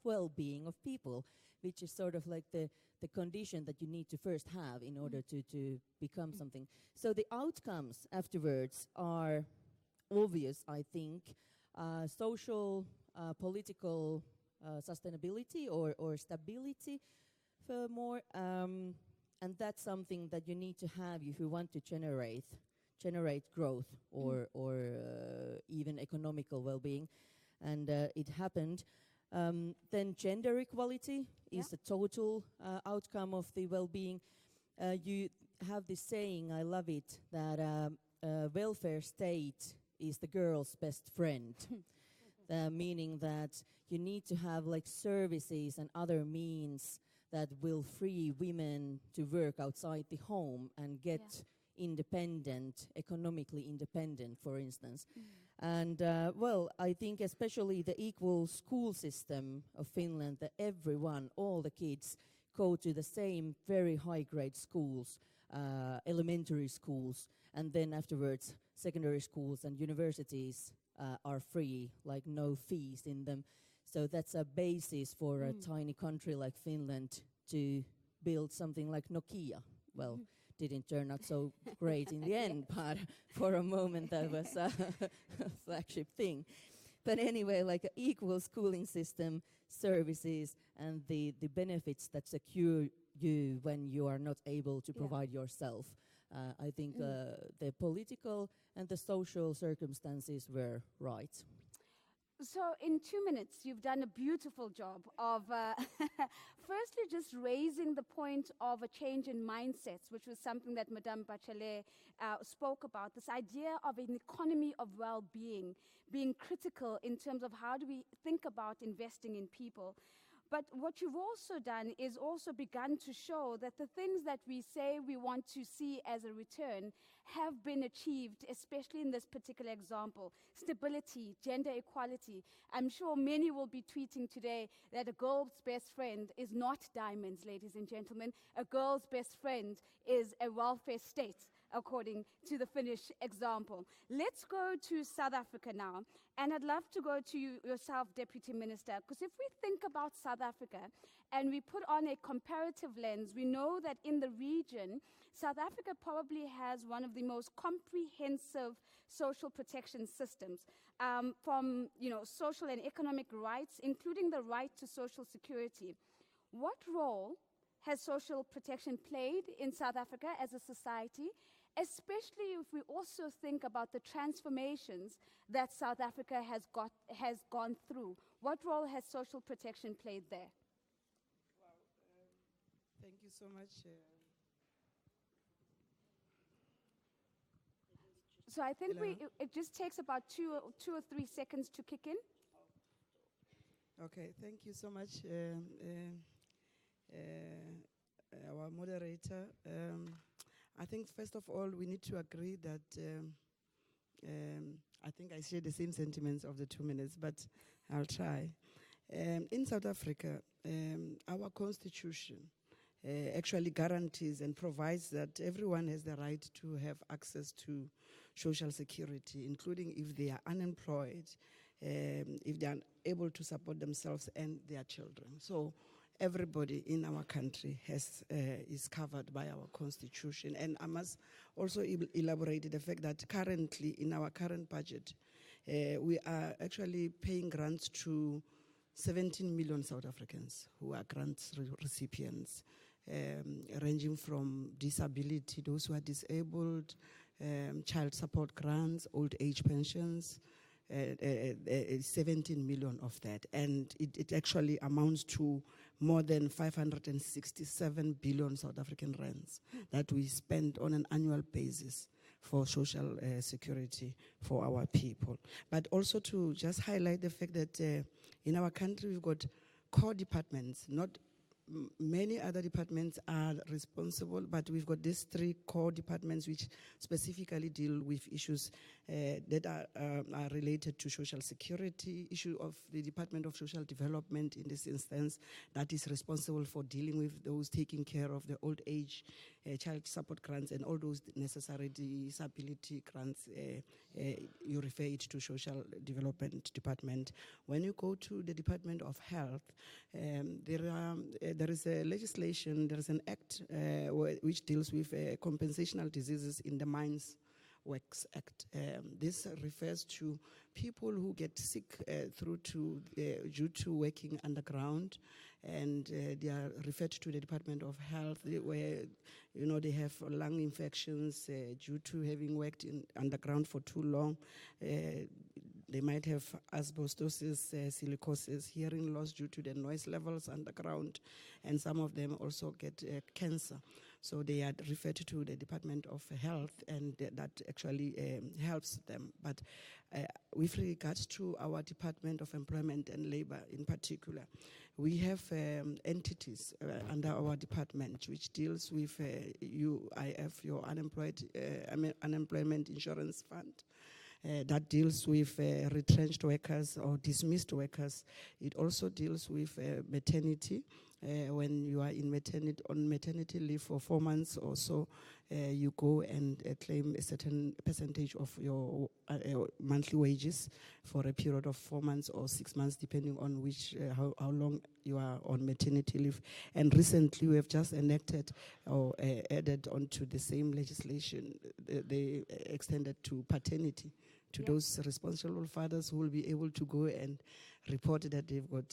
well-being of people, which is sort of like the condition that you need to first have in order to become something. So the outcomes afterwards are obvious, I think. Social, political sustainability or stability for more, and that's something that you need to have if you want to generate growth or even economical well-being, and it happened. Then gender equality is a total outcome of the well-being. You have this saying, I love it, that welfare state is the girl's best friend. Meaning that you need to have like services and other means that will free women to work outside the home and get independent, economically independent, for instance. And I think especially the equal school system of Finland, that everyone, all the kids, go to the same very high-grade schools, elementary schools, and then afterwards secondary schools and universities are free, like no fees in them. So that's a basis for a tiny country like Finland to build something like Nokia. Well, didn't turn out so great in the end, but for a moment that was a flagship thing. But anyway, like an equal schooling system, services, and the benefits that secure you when you are not able to provide yourself. I think the political and the social circumstances were right.
So in 2 minutes, you've done a beautiful job of firstly just raising the point of a change in mindsets, which was something that Madame Bachelet spoke about, this idea of an economy of well-being, being critical in terms of how do we think about investing in people. But what you've also done is also begun to show that the things that we say we want to see as a return have been achieved, especially in this particular example. Stability, gender equality. I'm sure many will be tweeting today that a girl's best friend is not diamonds, ladies and gentlemen. A girl's best friend is a welfare state, according to the Finnish example. Let's go to South Africa now, and I'd love to go to yourself, Deputy Minister, because if we think about South Africa and we put on a comparative lens, we know that in the region, South Africa probably has one of the most comprehensive social protection systems, from social and economic rights, including the right to social security. What role has social protection played in South Africa as a society, especially if we also think about the transformations that South Africa has gone through? What role has social protection played there?
Thank you so much.
So I think it just takes about two or 3 seconds to kick in.
Okay, thank you so much, our moderator. I think first of all, we need to agree that I think I share the same sentiments of the 2 minutes, but I'll try. In South Africa, our constitution actually guarantees and provides that everyone has the right to have access to social security, including if they are unemployed, if they are able to support themselves and their children. So everybody in our country is covered by our constitution. And I must also elaborate the fact that currently, in our current budget, we are actually paying grants to 17 million South Africans who are grant recipients, ranging from disability, those who are disabled, child support grants, old age pensions, 17 million of that. And it actually amounts to more than 567 billion South African rands that we spend on an annual basis for social security for our people. But also to just highlight the fact that in our country we've got core departments, not many other departments are responsible, but we've got these 3 core departments which specifically deal with issues that are related to social security, issue of the Department of Social Development in this instance, that is responsible for dealing with those taking care of the old age, child support grants, and all those necessary disability grants. You refer it to Social Development Department. When you go to the Department of Health, there is a legislation, there is an act which deals with compensational diseases in the Mines Works Act. This refers to people who get sick due to working underground, and they are referred to the Department of Health, where they have lung infections due to having worked underground for too long. They might have asbestosis, silicosis, hearing loss due to the noise levels underground, and some of them also get cancer. So they are referred to the Department of Health, and that actually helps them. But with regards to our Department of Employment and Labor in particular, we have entities under our department which deals with UIF, your Unemployment Insurance Fund. That deals with retrenched workers or dismissed workers. It also deals with maternity. When you are on maternity leave for 4 months or so, you go and claim a certain percentage of your monthly wages for a period of 4 months or 6 months, depending on how long you are on maternity leave. And recently, we have just enacted or added onto the same legislation, they extended to paternity, to those responsible fathers who will be able to go and report that they've got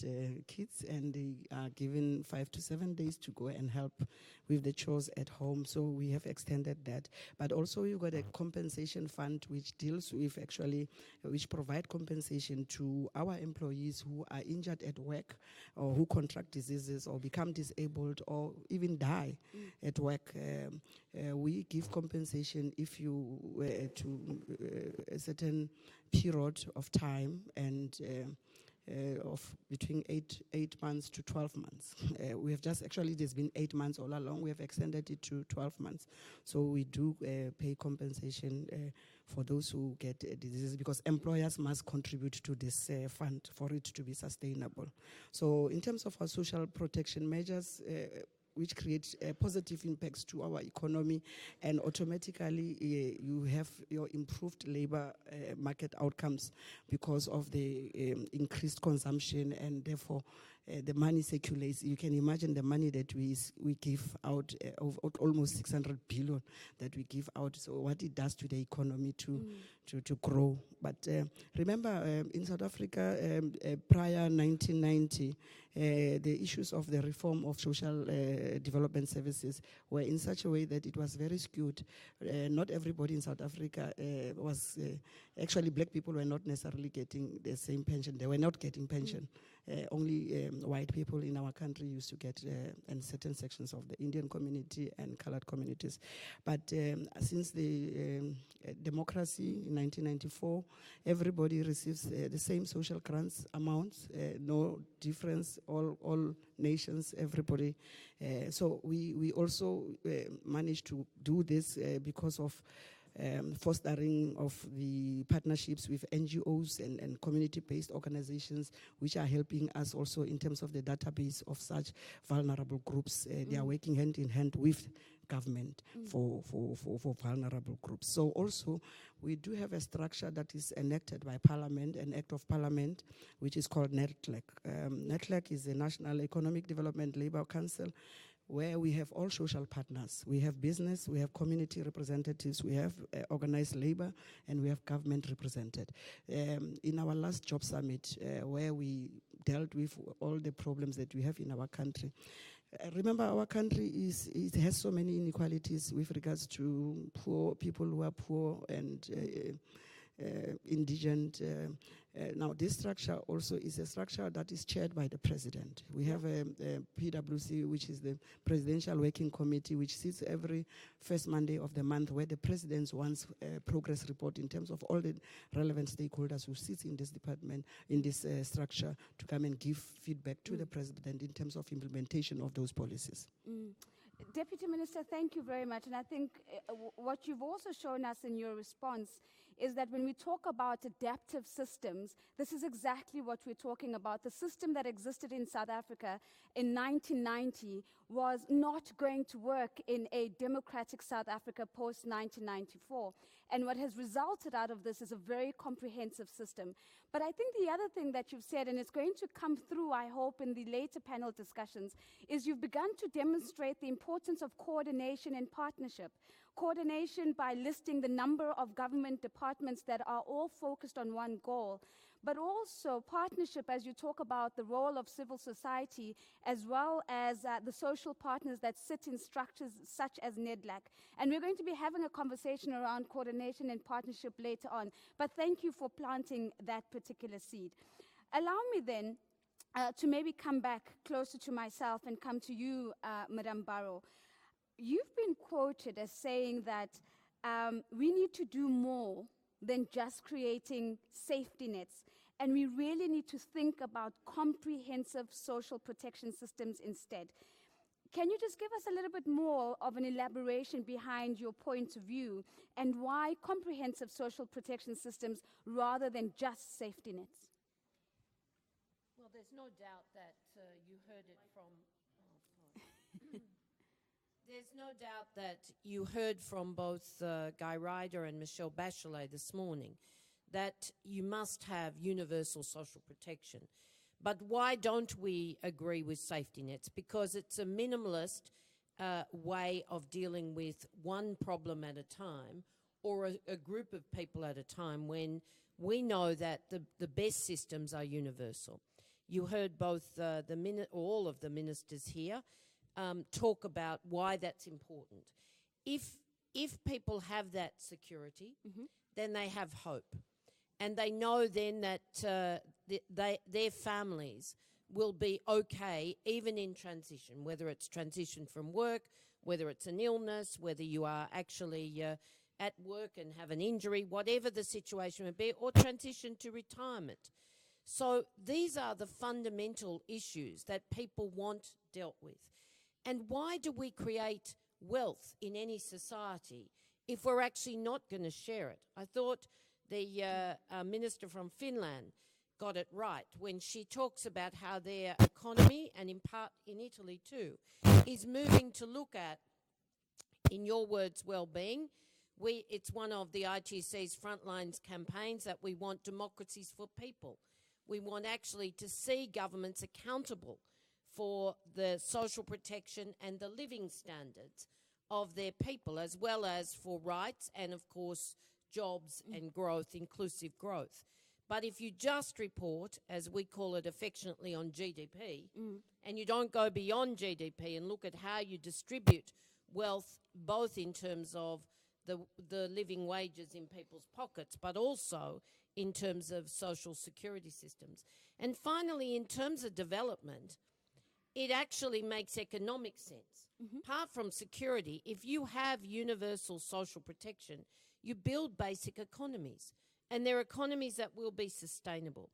kids, and they are given 5 to 7 days to go and help with the chores at home. So we have extended that. But also we've got a compensation fund which deals with which provide compensation to our employees who are injured at work, or who contract diseases or become disabled or even die at work. We give compensation if you were to a certain period of time, and of between 8 months to 12 months. We have just, actually there's been 8 months all along. We have extended it to 12 months. So we do pay compensation for those who get diseases, because employers must contribute to this fund for it to be sustainable. So in terms of our social protection measures, which create positive impacts to our economy, and automatically you have your improved labor market outcomes because of the increased consumption, and therefore the money circulates. You can imagine the money that we give out, of almost 600 billion that we give out, so what it does to the economy to grow. But remember, in South Africa, prior 1990, the issues of the reform of social development services were in such a way that it was very skewed. Not everybody in South Africa was, actually black people were not necessarily getting the same pension. They were not getting pension. Only white people in our country used to get, and certain sections of the Indian community and colored communities. But since the democracy in 1994, everybody receives the same social grants amounts, no difference, all nations, everybody. So we also managed to do this because of fostering of the partnerships with NGOs and community-based organizations, which are helping us also in terms of the database of such vulnerable groups. They are working hand in hand with government for vulnerable groups. So also, we do have a structure that is enacted by Parliament, an Act of Parliament, which is called NETLAC. NETLAC is the National Economic Development Labour Council, where we have all social partners. We have business, we have community representatives, we have organized labor, and we have government represented. In our last job summit, where we dealt with all the problems that we have in our country, remember, our country it has so many inequalities with regards to poor people who are poor and indigent. Now, this structure also is a structure that is chaired by the president. We have a PwC, which is the Presidential Working Committee, which sits every first Monday of the month, where the president wants a progress report in terms of all the relevant stakeholders who sit in this department, in this structure, to come and give feedback to the president in terms of implementation of those policies.
Deputy Minister, thank you very much. And I think what you've also shown us in your response is that when we talk about adaptive systems, this is exactly what we're talking about. The system that existed in South Africa in 1990 was not going to work in a democratic South Africa post-1994. And what has resulted out of this is a very comprehensive system. But I think the other thing that you've said, and it's going to come through, I hope, in the later panel discussions, is you've begun to demonstrate the importance of coordination and partnership. Coordination by listing the number of government departments that are all focused on one goal, but also partnership as you talk about the role of civil society, as well as the social partners that sit in structures such as NEDLAC. And we're going to be having a conversation around coordination and partnership later on, but thank you for planting that particular seed. Allow me then to maybe come back closer to myself and come to you, Madam Burrow. You've been quoted as saying that we need to do more than just creating safety nets, and we really need to think about comprehensive social protection systems instead. Can you just give us a little bit more of an elaboration behind your point of view, and why comprehensive social protection systems rather than just safety nets?
Well, there's no doubt that you heard it from... There's no doubt that you heard from both Guy Ryder and Michelle Bachelet this morning that you must have universal social protection. But why don't we agree with safety nets? Because it's a minimalist way of dealing with one problem at a time, or a group of people at a time, when we know that the best systems are universal. You heard both all of the ministers here talk about why that's important. If people have that security, then they have hope. And they know then that their families will be okay, even in transition, whether it's transition from work, whether it's an illness, whether you are actually at work and have an injury, whatever the situation may be, or transition to retirement. So these are the fundamental issues that people want dealt with. And why do we create wealth in any society if we're actually not going to share it? I thought the minister from Finland got it right when she talks about how their economy, and in part in Italy too, is moving to look at, in your words, well-being. It's one of the ITC's frontlines campaigns that we want democracies for people. We want actually to see governments accountable for the social protection and the living standards of their people, as well as for rights and, of course, jobs and growth, inclusive growth. But if you just report, as we call it affectionately, on GDP, and you don't go beyond GDP and look at how you distribute wealth, both in terms of the living wages in people's pockets, but also in terms of social security systems. And finally, in terms of development, it actually makes economic sense. Apart from security, if you have universal social protection, you build basic economies, and they're economies that will be sustainable.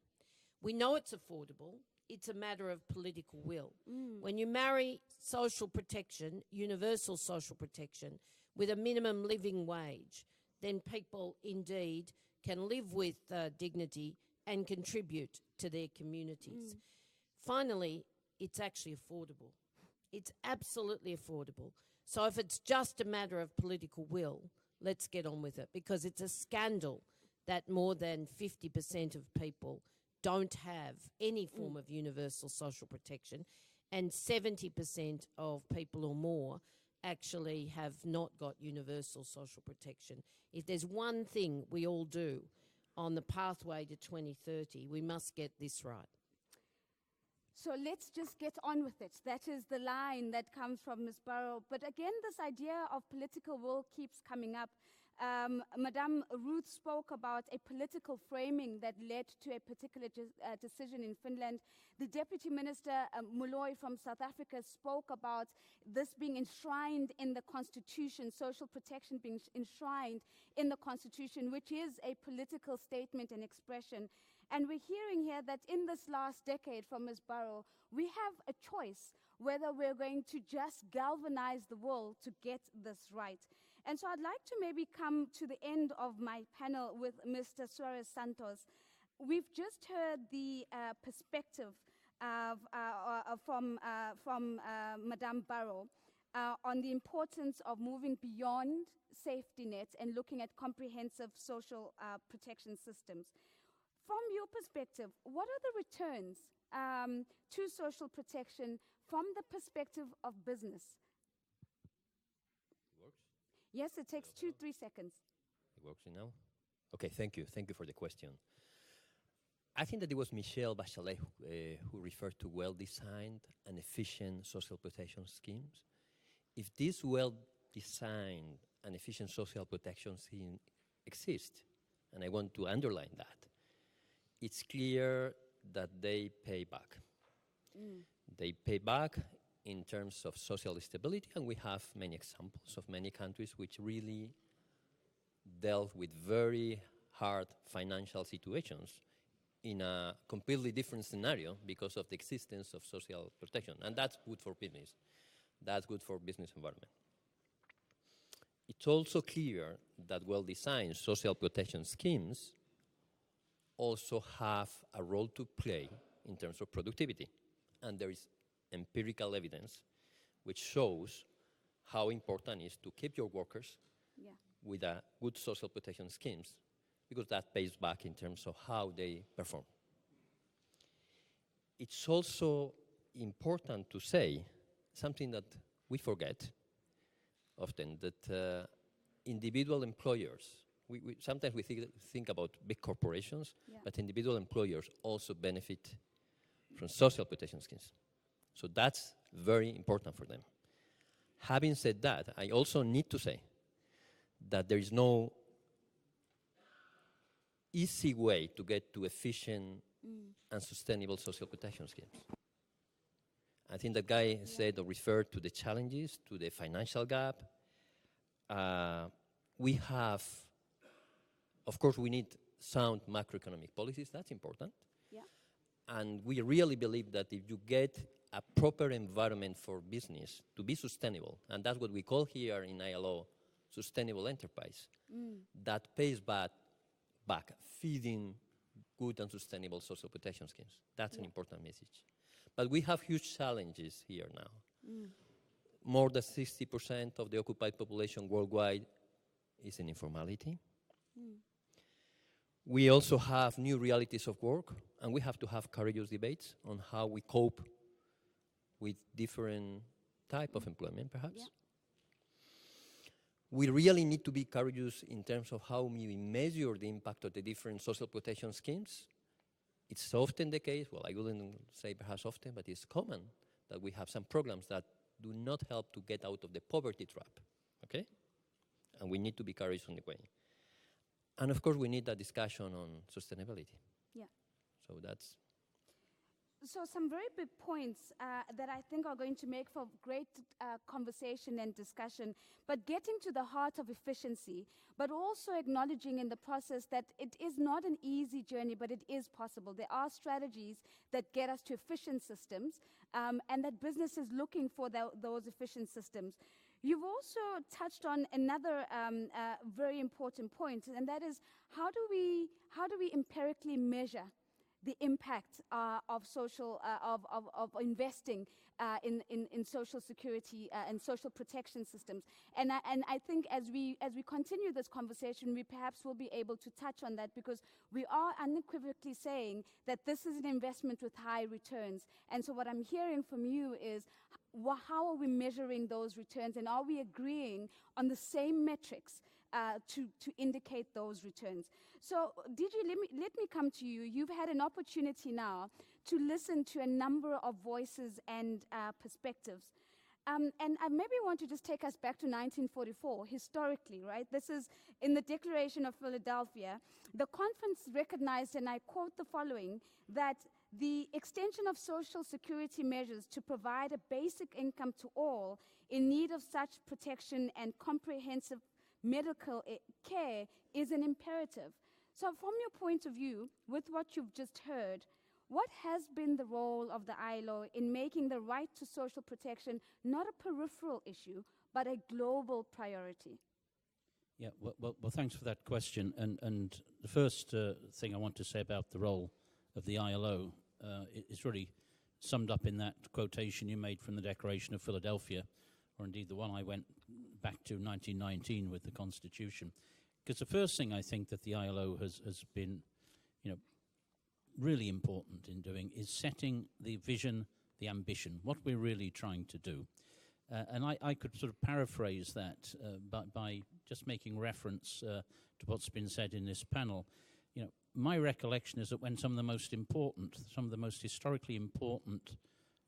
We know it's affordable. It's a matter of political will. When you marry social protection, universal social protection, with a minimum living wage, then people indeed can live with dignity and contribute to their communities. Finally, it's actually affordable. It's absolutely affordable. So if it's just a matter of political will, let's get on with it, because it's a scandal that more than 50% of people don't have any form of universal social protection, and 70% of people or more actually have not got universal social protection. If there's one thing we all do on the pathway to 2030, we must get this right.
So let's just get on with it. That is the line that comes from Ms. Burrow. But again, this idea of political will keeps coming up. Madame Ruuth spoke about a political framing that led to a particular decision in Finland. The Deputy Minister, Moloi from South Africa, spoke about this being enshrined in the Constitution, social protection being enshrined in the Constitution, which is a political statement and expression. And we're hearing here that in this last decade from Ms. Burrow, we have a choice whether we're going to just galvanize the world to get this right. And so I'd like to maybe come to the end of my panel with Mr. Suárez Santos. We've just heard the perspective from Madame Burrow on the importance of moving beyond safety nets and looking at comprehensive social protection systems. From your perspective, what are the returns to social protection from the perspective of business?
It works?
Yes, it takes 2-3 seconds.
It works now? Okay, thank you. Thank you for the question. I think that it was Michelle Bachelet who referred to well-designed and efficient social protection schemes. If these well-designed and efficient social protection schemes exist, and I want to underline that, it's clear that they pay back. They pay back in terms of social stability, and we have many examples of many countries which really dealt with very hard financial situations in a completely different scenario because of the existence of social protection. And that's good for business. That's good for business environment. It's also clear that well-designed social protection schemes also have a role to play in terms of productivity. And there is empirical evidence which shows how important it is to keep your workers with a good social protection schemes, because that pays back in terms of how they perform. It's also important to say something that we forget often, that individual employers, sometimes we think about big corporations, but individual employers also benefit from social protection schemes. So that's very important for them. Having said that, I also need to say that there is no easy way to get to efficient and sustainable social protection schemes. I think that guy said or referred to the challenges, to the financial gap. We have, of course, we need sound macroeconomic policies. That's important. And we really believe that if you get a proper environment for business to be sustainable, and that's what we call here in ILO sustainable enterprise, that pays back feeding good and sustainable social protection schemes. That's an important message. But we have huge challenges here now. More than 60% of the occupied population worldwide is in informality. We also have new realities of work, and we have to have courageous debates on how we cope with different type of employment, perhaps. Yeah. We really need to be courageous in terms of how we measure the impact of the different social protection schemes. It's often the case, well, I wouldn't say perhaps often, but it's common that we have some programs that do not help to get out of the poverty trap, okay? And we need to be courageous on the way. And of course, we need a discussion on sustainability.
Yeah.
So that's...
So some very big points that I think are going to make for great conversation and discussion, but getting to the heart of efficiency, but also acknowledging in the process that it is not an easy journey, but it is possible. There are strategies that get us to efficient systems, and that business is looking for those efficient systems. You've also touched on another very important point, and that is how do we empirically measure the impact of social of investing in social security and social protection systems, and I think as we continue this conversation, we perhaps will be able to touch on that, because we are unequivocally saying that this is an investment with high returns. And so what I'm hearing from you is how are we measuring those returns, and are we agreeing on the same metrics to indicate those returns? So let me come to you. You've had an opportunity now to listen to a number of voices and perspectives. And I maybe want to just take us back to 1944, historically, right? This is in the Declaration of Philadelphia. The conference recognized, and I quote the following, that the extension of social security measures to provide a basic income to all in need of such protection and comprehensive medical care is an imperative. So from your point of view, with what you've just heard, what has been the role of the ILO in making the right to social protection not a peripheral issue, but a global priority?
Yeah, well, thanks for that question. And the first thing I want to say about the role of the ILO is really summed up in that quotation you made from the Declaration of Philadelphia, or indeed the one I went back to 1919 with the Constitution. Because the first thing I think that the ILO has been, really important in doing is setting the vision, the ambition, what we're really trying to do. And I could sort of paraphrase that by just making reference to what's been said in this panel. My recollection is that when some of the most historically important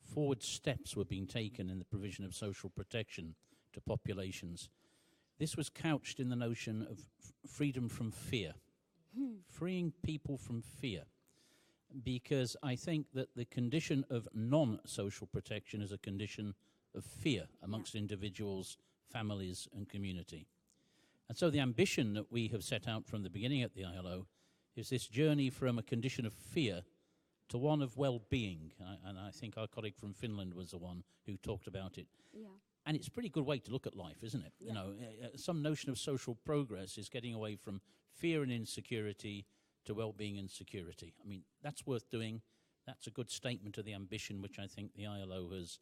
forward steps were being taken in the provision of social protection to populations, this was couched in the notion of freedom from fear, freeing people from fear. Because I think that the condition of non-social protection is a condition of fear amongst individuals, families, and community. And so the ambition that we have set out from the beginning at the ILO is this journey from a condition of fear to one of well-being. And I think our colleague from Finland was the one who talked about it. Yeah. And it's a pretty good way to look at life, isn't it? Yeah. Some notion of social progress is getting away from fear and insecurity to well-being and security. I mean, that's worth doing. That's a good statement of the ambition which I think the ILO has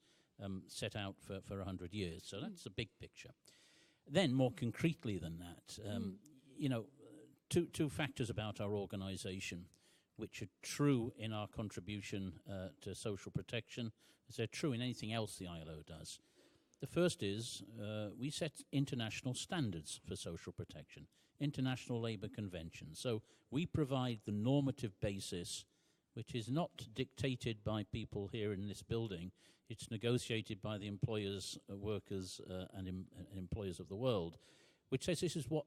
set out for 100 years. So that's the big picture. Then, more concretely than that, two factors about our organization which are true in our contribution to social protection, as they're true in anything else the ILO does. The first is we set international standards for social protection, international labour conventions. So we provide the normative basis, which is not dictated by people here in this building. It's negotiated by the employers, workers, and employers of the world, which says this is what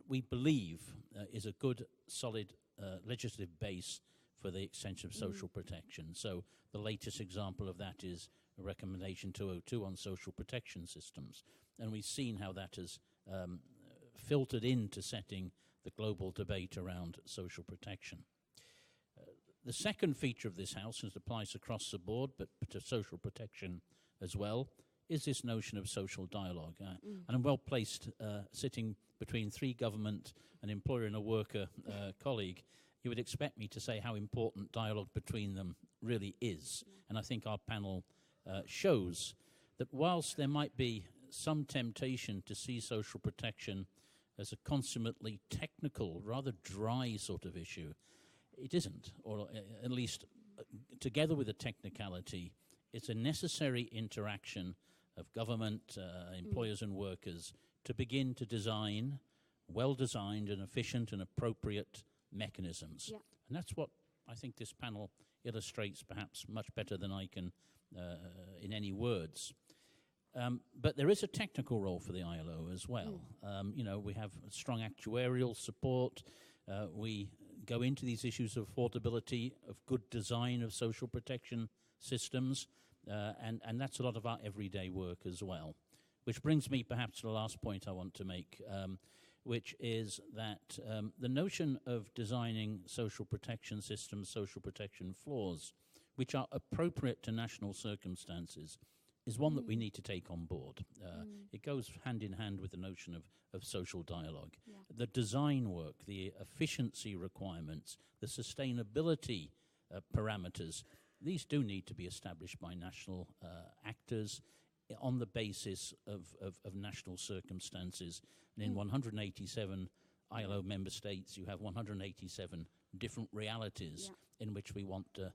we believe is a good, solid legislative base for the extension of social protection. So the latest example of that is a recommendation 202 on social protection systems. And we've seen how that has filtered into setting the global debate around social protection. The second feature of this House, and it applies across the board, but to social protection as well, is this notion of social dialogue. And I'm well placed, sitting between three government, an employer and a worker colleague. You would expect me to say how important dialogue between them really is. And I think our panel shows that whilst there might be some temptation to see social protection as a consummately technical, rather dry sort of issue, it isn't, or at least together with the technicality, it's a necessary interaction of government, employers and workers to begin to design well-designed and efficient and appropriate mechanisms.
Yeah.
And that's what I think this panel illustrates perhaps much better than I can in any words. But there is a technical role for the ILO as well. You know, we have strong actuarial support. We go into these issues of affordability, of good design of social protection systems, and that's a lot of our everyday work as well. Which brings me perhaps to the last point I want to make, which is that the notion of designing social protection systems, social protection floors, which are appropriate to national circumstances, is one that we need to take on board. It goes hand in hand with the notion of social dialogue.
Yeah.
The design work, the efficiency requirements, the sustainability parameters, these do need to be established by national actors on the basis of national circumstances. And in 187 ILO member states, you have 187 different realities in which we want to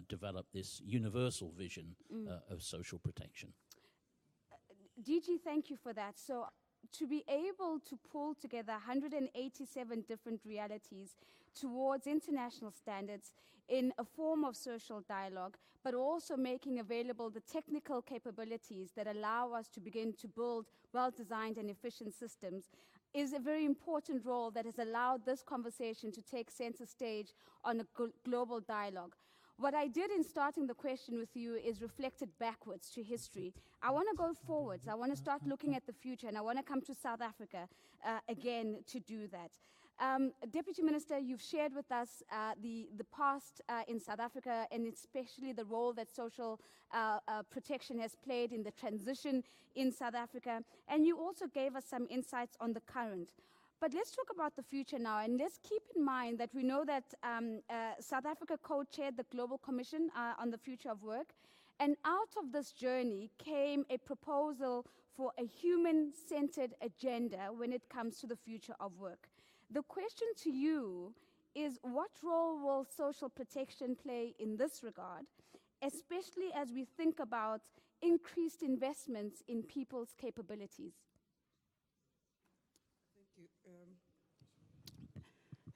develop this universal vision of social protection.
DG, thank you for that. So to be able to pull together 187 different realities towards international standards in a form of social dialogue, but also making available the technical capabilities that allow us to begin to build well-designed and efficient systems, is a very important role that has allowed this conversation to take center stage on a global dialogue. What I did in starting the question with you is reflected backwards to history. I want to go forwards. I want to start looking at the future, and I want to come to South Africa again to do that. Deputy Minister, you've shared with us the past in South Africa, and especially the role that social protection has played in the transition in South Africa, and you also gave us some insights on the current. But let's talk about the future now, and let's keep in mind that we know that South Africa co-chaired the Global Commission on the Future of Work, and out of this journey came a proposal for a human-centered agenda when it comes to the future of work. The question to you is, what role will social protection play in this regard, especially as we think about increased investments in people's capabilities?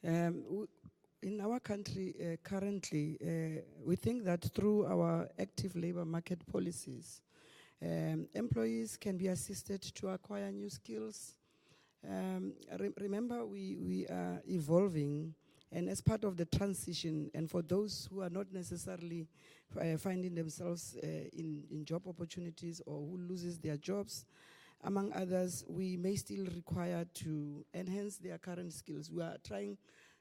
In our country currently, we think that through our active labor market policies, employees can be assisted to acquire new skills. Remember, we are evolving, and as part of the transition, and for those who are not necessarily finding themselves in job opportunities or who loses their jobs, among others, we may still require to enhance their current skills. We are trying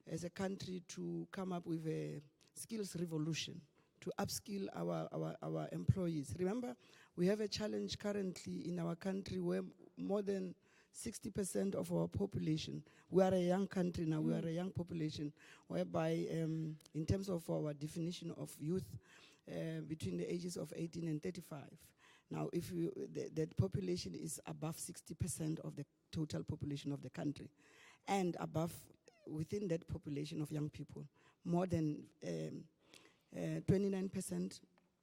as a country to come up with a skills revolution to upskill our employees. Remember, we have a challenge currently in our country where more than 60% of our population, we are a young country now, we are a young population, whereby in terms of our definition of youth, between the ages of 18 and 35, now, if that population is above 60% of the total population of the country, and above, within that population of young people, more than 29%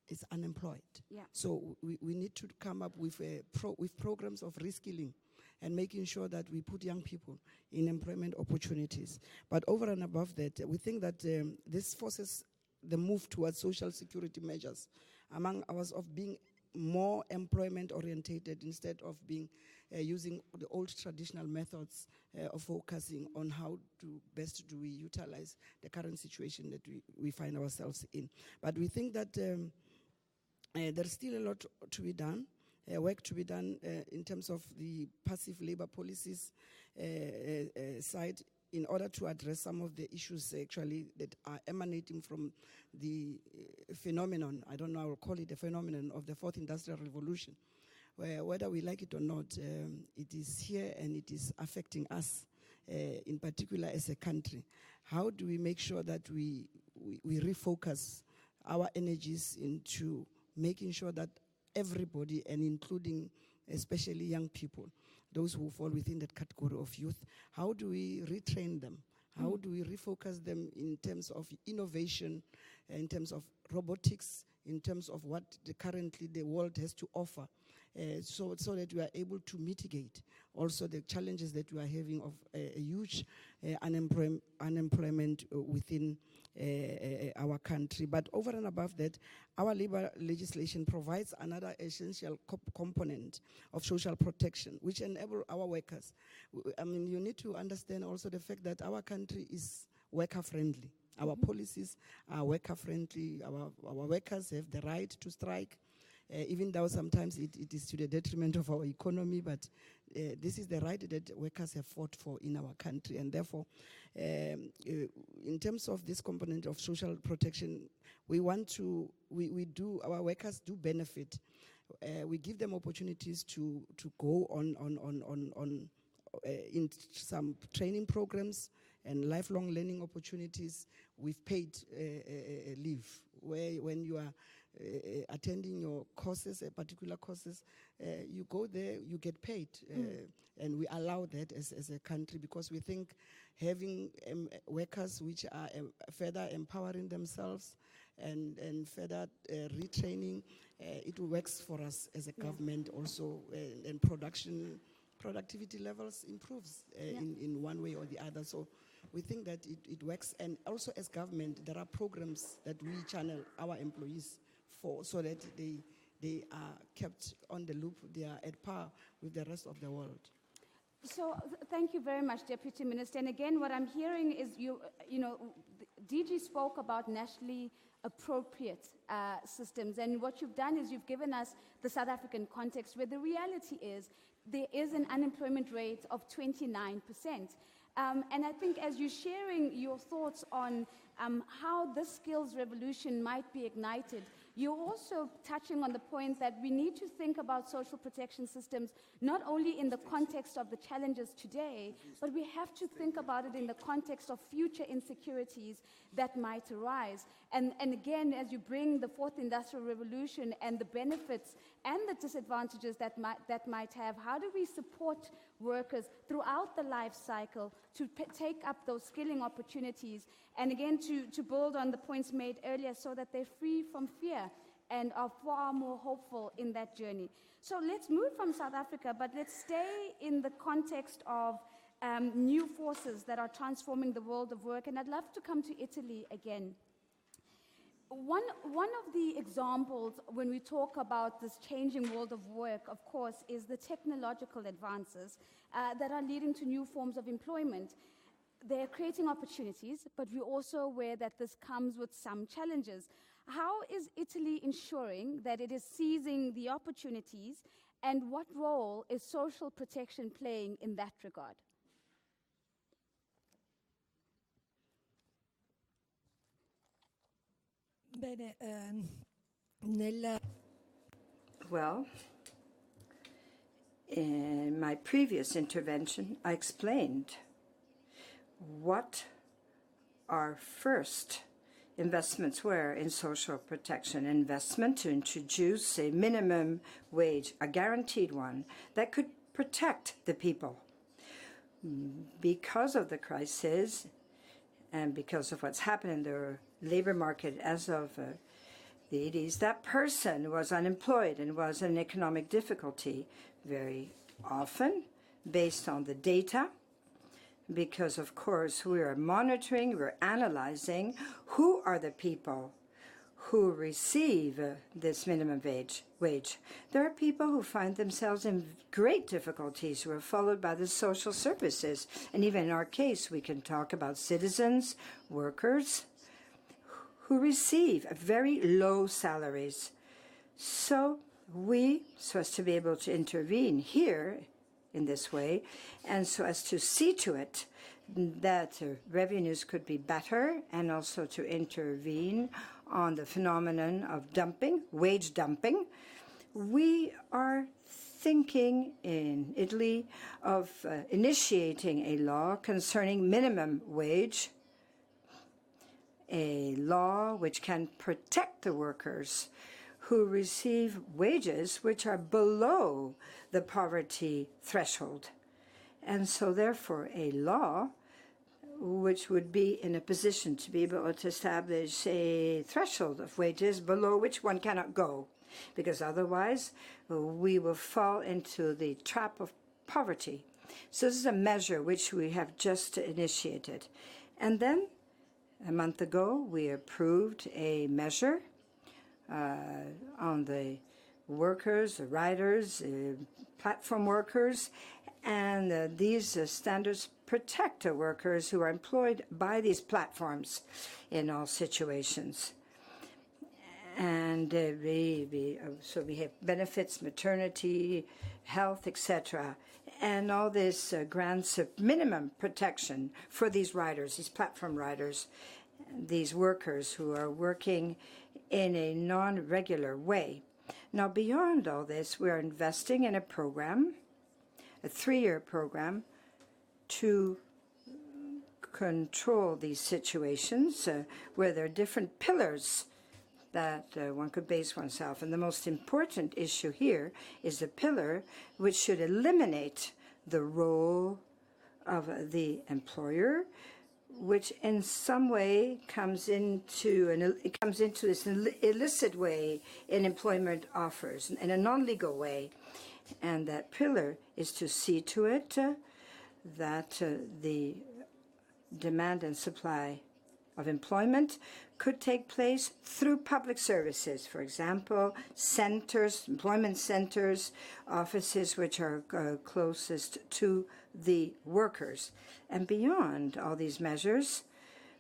is unemployed.
Yeah.
So we need to come up with programs of reskilling and making sure that we put young people in employment opportunities. But over and above that, we think that this forces the move towards social security measures, among ours of being more employment orientated instead of being using the old traditional methods of focusing on how to best do we utilize the current situation that we find ourselves in. But we think that there's still a lot to be done, work to be done in terms of the passive labor policies side, in order to address some of the issues actually that are emanating from the phenomenon, I don't know, I will call it a phenomenon of the fourth industrial revolution, where whether we like it or not, it is here and it is affecting us, in particular as a country. How do we make sure that we refocus our energies into making sure that everybody, and including especially young people, those who fall within that category of youth, how do we retrain them? How do we refocus them in terms of innovation, in terms of robotics, in terms of what currently the world has to offer, so that we are able to mitigate also the challenges that we are having of a huge unemployment within our country. But over and above that, our labor legislation provides another essential component of social protection, which enable our workers. I mean, you need to understand also the fact that our country is worker-friendly. Our policies are worker-friendly. Our workers have the right to strike, even though sometimes it is to the detriment of our economy, but this is the right that workers have fought for in our country. And therefore, in terms of this component of social protection, our workers do benefit. We give them opportunities to go on in some training programs and lifelong learning opportunities. We've paid leave, where when you are attending your courses, particular courses, you go there, you get paid. And we allow that as a country, because we think having workers which are further empowering themselves and further retraining, it works for us as a government also, and productivity levels improves in one way or the other. So we think that it works. And also as government, there are programs that we channel our employees for, so that they are kept on the loop, they are at par with the rest of the world.
So thank you very much, Deputy Minister. And again, what I'm hearing is DG spoke about nationally appropriate systems. And what you've done is you've given us the South African context, where the reality is there is an unemployment rate of 29%. And I think as you're sharing your thoughts on how this skills revolution might be ignited, you're also touching on the point that we need to think about social protection systems not only in the context of the challenges today, but we have to think about it in the context of future insecurities that might arise. And again, as you bring the fourth industrial revolution and the benefits and the disadvantages that might have, how do we support workers throughout the life cycle to take up those skilling opportunities, and again to build on the points made earlier, so that they're free from fear and are far more hopeful in that journey. So let's move from South Africa, but let's stay in the context of new forces that are transforming the world of work, and I'd love to come to Italy again. One of the examples when we talk about this changing world of work, of course, is the technological advances that are leading to new forms of employment. They're creating opportunities, but we're also aware that this comes with some challenges. How is Italy ensuring that it is seizing the opportunities, and what role is social protection playing in that regard?
Bene,
Well, in my previous intervention, I explained what our first investments were in social protection. Investment to introduce a minimum wage, a guaranteed one, that could protect the people. Because of the crisis and because of what's happened in the labor market as of the 80s, that person was unemployed and was in economic difficulty very often based on the data, because of course we are monitoring, we're analyzing who are the people who receive this minimum wage. There are people who find themselves in great difficulties, who are followed by the social services. And even in our case, we can talk about citizens, workers, who receive very low salaries. So as to be able to intervene here in this way, and so as to see to it that revenues could be better, and also to intervene on the phenomenon of dumping, wage dumping. We are thinking in Italy of initiating a law concerning minimum wage, a law which can protect the workers who receive wages which are below the poverty threshold. And so therefore a law which would be in a position to be able to establish a threshold of wages below which one cannot go, because otherwise we will fall into the trap of poverty. So this is a measure which we have just initiated. And then a month ago we approved a measure on the workers, the riders, platform workers, and these standards protect the workers who are employed by these platforms in all situations. And so we have benefits, maternity, health, etc., and all this grants of minimum protection for these riders, these platform riders, these workers who are working in a non-regular way. Now, beyond all this, we are investing in a program, a 3-year program, to control these situations where there are different pillars that one could base oneself. And the most important issue here is the pillar which should eliminate the role of the employer, which in some way comes into this illicit way in employment offers, in a non-legal way. And that pillar is to see to it that the demand and supply of employment could take place through public services. For example, centers, employment centers, offices which are closest to the workers. And beyond all these measures,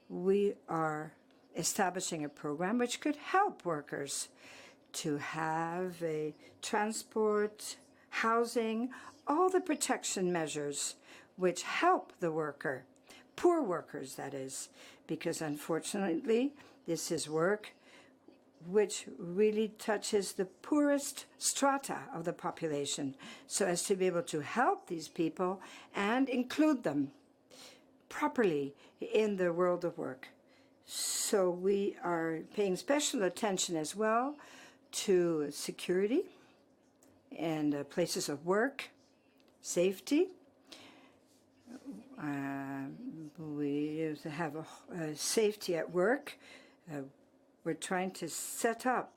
we are establishing a program which could help workers to have a transport, housing, all the protection measures which help the worker, poor workers, that is, because unfortunately this is work which really touches the poorest strata of the population, so as to be able to help these people and include them properly in the world of work. So we are paying special attention as well to security and places of work, safety. We have a safety at work. We're trying to set up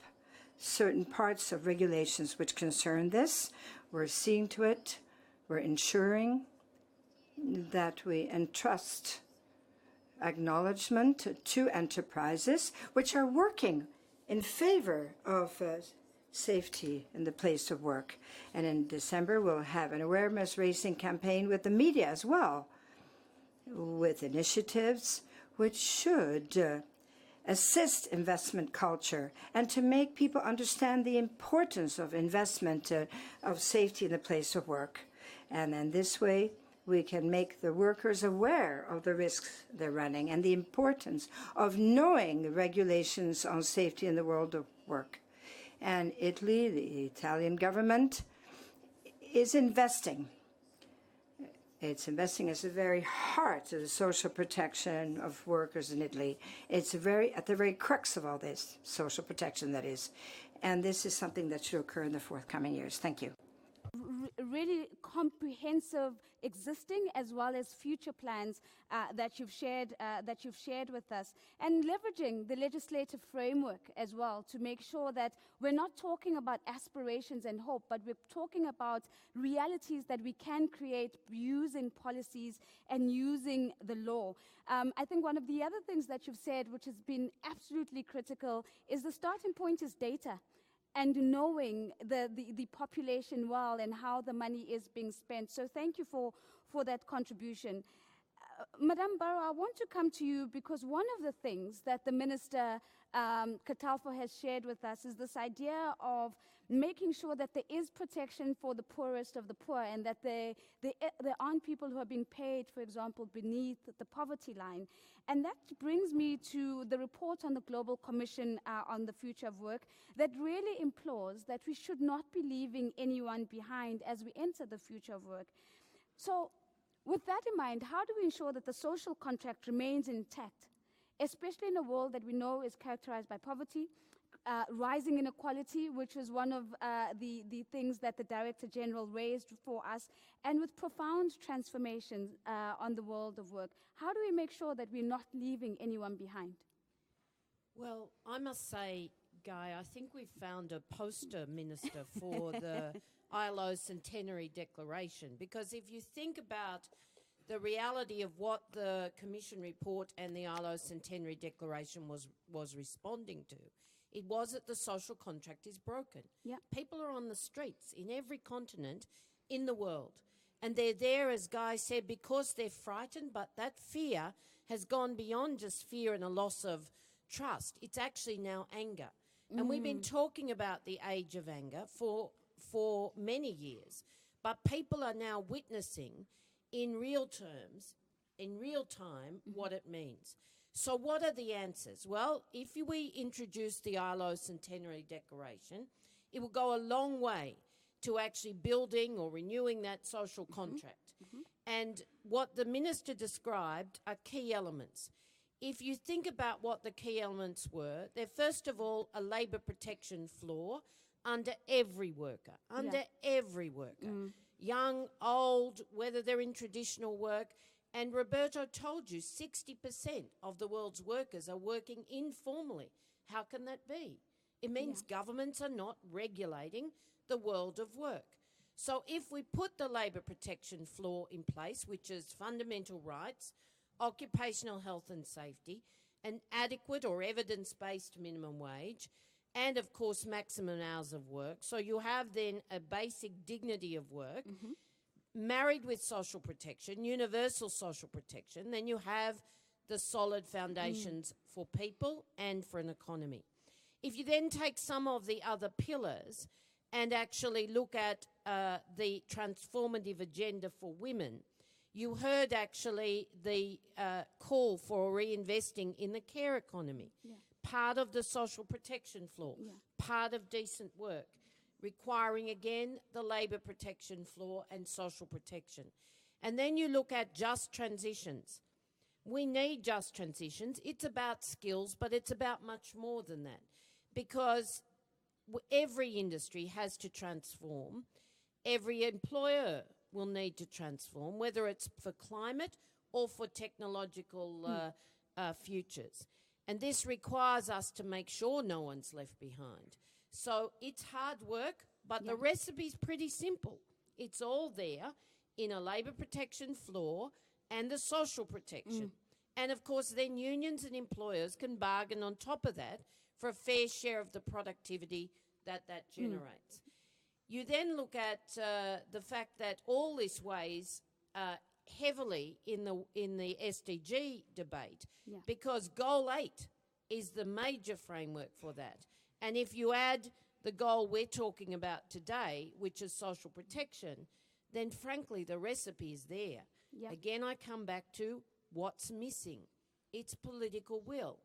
certain parts of regulations which concern this. We're seeing to it. We're ensuring that we entrust acknowledgement to enterprises which are working in favor of safety in the place of work. And in December, we'll have an awareness-raising campaign with the media as well, with initiatives which should assist investment culture and to make people understand the importance of investment of safety in the place of work. And then this way, we can make the workers aware of the risks they're running and the importance of knowing the regulations on safety in the world of work. And Italy, the Italian government, is investing. It's investing at the very heart of the social protection of workers in Italy. It's at the very crux of all this, social protection, that is. And this is something that should occur in the forthcoming years. Thank you.
Really comprehensive existing as well as future plans that you've shared with us, and leveraging the legislative framework as well to make sure that we're not talking about aspirations and hope, but we're talking about realities that we can create using policies and using the law. I think one of the other things that you've said, which has been absolutely critical, is the starting point is data. And knowing the population well and how the money is being spent. So thank you for that contribution. Madame Burrow, I want to come to you because one of the things that the Minister Catalfo has shared with us is this idea of making sure that there is protection for the poorest of the poor and that there aren't people who are being paid, for example, beneath the poverty line. And that brings me to the report on the Global Commission on the Future of Work that really implores that we should not be leaving anyone behind as we enter the future of work. So, with that in mind, how do we ensure that the social contract remains intact, especially in a world that we know is characterized by poverty, rising inequality, which is one of the things that the Director General raised for us, and with profound transformations on the world of work? How do we make sure that we're not leaving anyone behind?
Well, I must say, Guy, I think we've found a poster minister for the ILO Centenary Declaration, because if you think about the reality of what the Commission report and the ILO Centenary Declaration was responding to, it was that the social contract is broken.
Yeah.
People are on the streets in every continent in the world, and they're there, as Guy said, because they're frightened, but that fear has gone beyond just fear and a loss of trust. It's actually now anger. And we've been talking about the age of anger for many years, but people are now witnessing in real terms, in real time, what it means. So what are the answers? Well, if we introduce the ILO Centenary Declaration, it will go a long way to actually building or renewing that social contract. And what the Minister described are key elements. If you think about what the key elements were, they're first of all a labour protection floor under every worker, every worker, young, old, whether they're in traditional work. And Roberto told you 60% of the world's workers are working informally. How can that be? It means governments are not regulating the world of work. So if we put the labour protection floor in place, which is fundamental rights, occupational health and safety, an adequate or evidence-based minimum wage, and, of course, maximum hours of work. So you have then a basic dignity of work, married with social protection, universal social protection. Then you have the solid foundations for people and for an economy. If you then take some of the other pillars and actually look at the transformative agenda for women, you heard actually the call for reinvesting in the care economy, part of the social protection floor, part of decent work, requiring again the labour protection floor and social protection. And then you look at just transitions. We need just transitions. It's about skills, but it's about much more than that, because every industry has to transform. Every employer will need to transform, whether it's for climate or for technological futures. And this requires us to make sure no one's left behind. So it's hard work, but the recipe's pretty simple. It's all there in a labour protection floor and the social protection. And, of course, then unions and employers can bargain on top of that for a fair share of the productivity that generates. You then look at the fact that all this weighs heavily in the SDG debate, because Goal 8 is the major framework for that. And if you add the goal we're talking about today, which is social protection, then frankly the recipe is there. Again, I come back to what's missing. It's political will.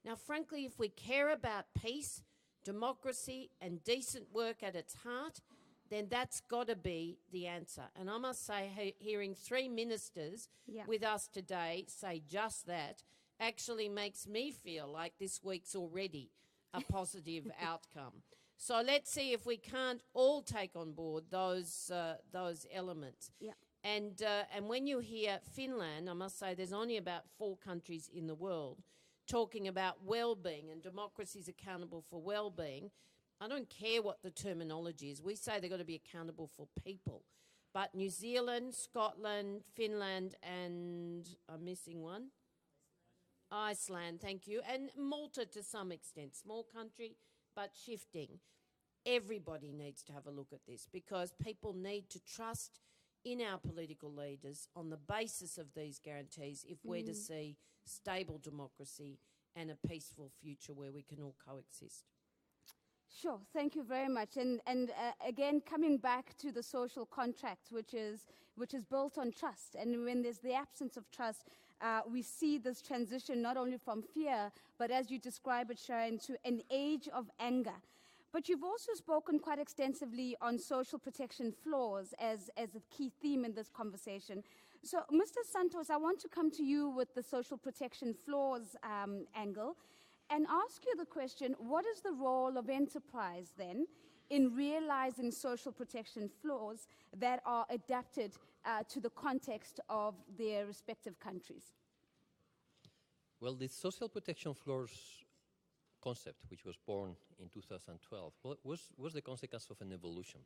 Now, frankly, if we care about peace, democracy and decent work at its heart, then that's got to be the answer. And I must say, hearing three ministers with us today say just that actually makes me feel like this week's already a positive outcome. So let's see if we can't all take on board those elements. And when you hear Finland, I must say there's only about 4 countries in the world talking about well-being and democracy's accountable for well-being. I don't care what the terminology is. We say they've got to be accountable for people. But New Zealand, Scotland, Finland, and I'm missing one? Iceland, thank you. And Malta to some extent. Small country, but shifting. Everybody needs to have a look at this, because people need to trust in our political leaders on the basis of these guarantees if we're to see stable democracy and a peaceful future where we can all coexist.
Sure, thank you very much. And again, coming back to the social contract, which is built on trust. And when there's the absence of trust, we see this transition not only from fear, but as you describe it, Sharan, to an age of anger. But you've also spoken quite extensively on social protection flaws as a key theme in this conversation. So, Mr. Santos, I want to come to you with the social protection flaws angle and ask you the question, what is the role of enterprise then in realizing social protection flaws that are adapted to the context of their respective countries?
Well, the social protection flaws concept, which was born in 2012, was the consequence of an evolution.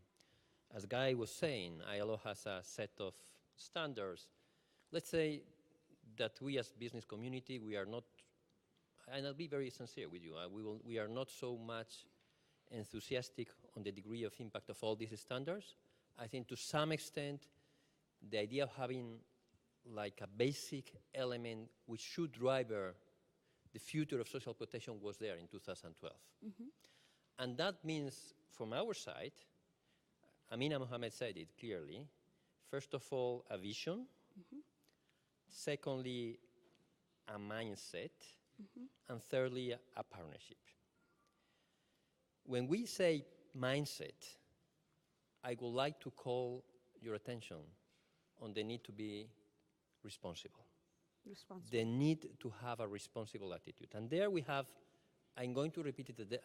As Guy was saying, ILO has a set of standards. Let's say that we as business community, we are not, and I'll be very sincere with you, we are not so much enthusiastic on the degree of impact of all these standards. I think to some extent, the idea of having like a basic element which should drive the future of social protection was there in 2012. And that means, from our side, Amina Mohammed said it clearly, first of all, a vision, secondly, a mindset, and thirdly, a partnership. When we say mindset, I would like to call your attention on the need to be responsible. The need to have a responsible attitude. And there we have, I'm going to repeat it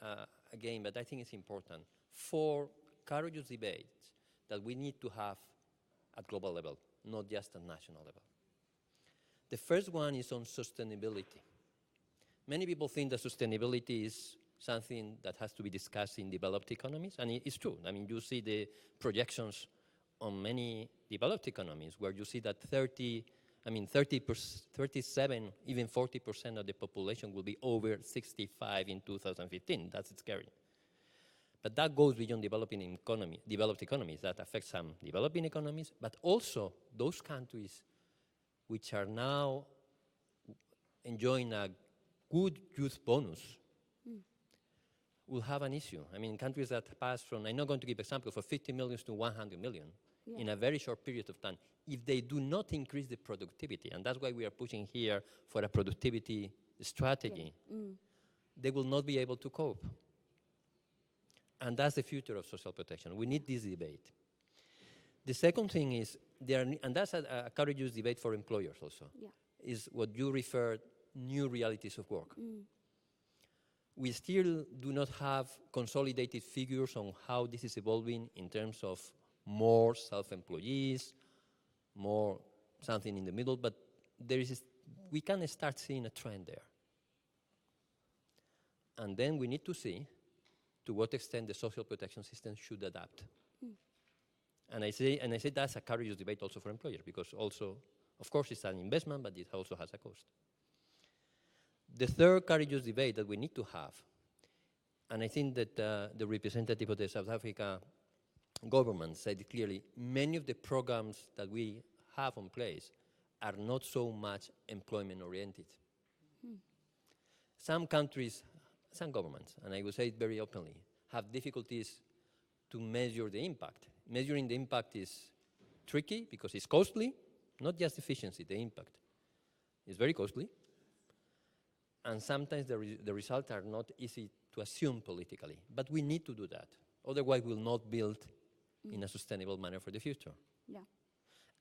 again, but I think it's important, 4 courageous debates that we need to have at global level, not just at national level. The first one is on sustainability. Many people think that sustainability is something that has to be discussed in developed economies, and it's true. I mean, you see the projections on many developed economies where you see that 37, even 40% of the population will be over 65 in 2015. That's scary. But that goes beyond developed economies. That affects some developing economies, but also those countries which are now enjoying a good youth bonus will have an issue. I mean, countries that pass from, I'm not going to give examples, from 50 million to 100 million in a very short period of time, if they do not increase the productivity, and that's why we are pushing here for a productivity strategy, they will not be able to cope. And that's the future of social protection. We need this debate. The second thing is, and that's a courageous debate for employers also, is what you referred, new realities of work. We still do not have consolidated figures on how this is evolving in terms of more self-employees, more something in the middle, but we can start seeing a trend there. And then we need to see to what extent the social protection system should adapt. And I say that's a courageous debate also for employers, because also, of course, it's an investment, but it also has a cost. The third courageous debate that we need to have, and I think that the representative of the South Africa government said it clearly, many of the programs that we have in place are not so much employment-oriented. Some countries, some governments, and I will say it very openly, have difficulties to measure the impact. Measuring the impact is tricky because it's costly, not just efficiency, the impact is very costly. And sometimes the results are not easy to assume politically. But we need to do that. Otherwise, we'll not build in a sustainable manner for the future.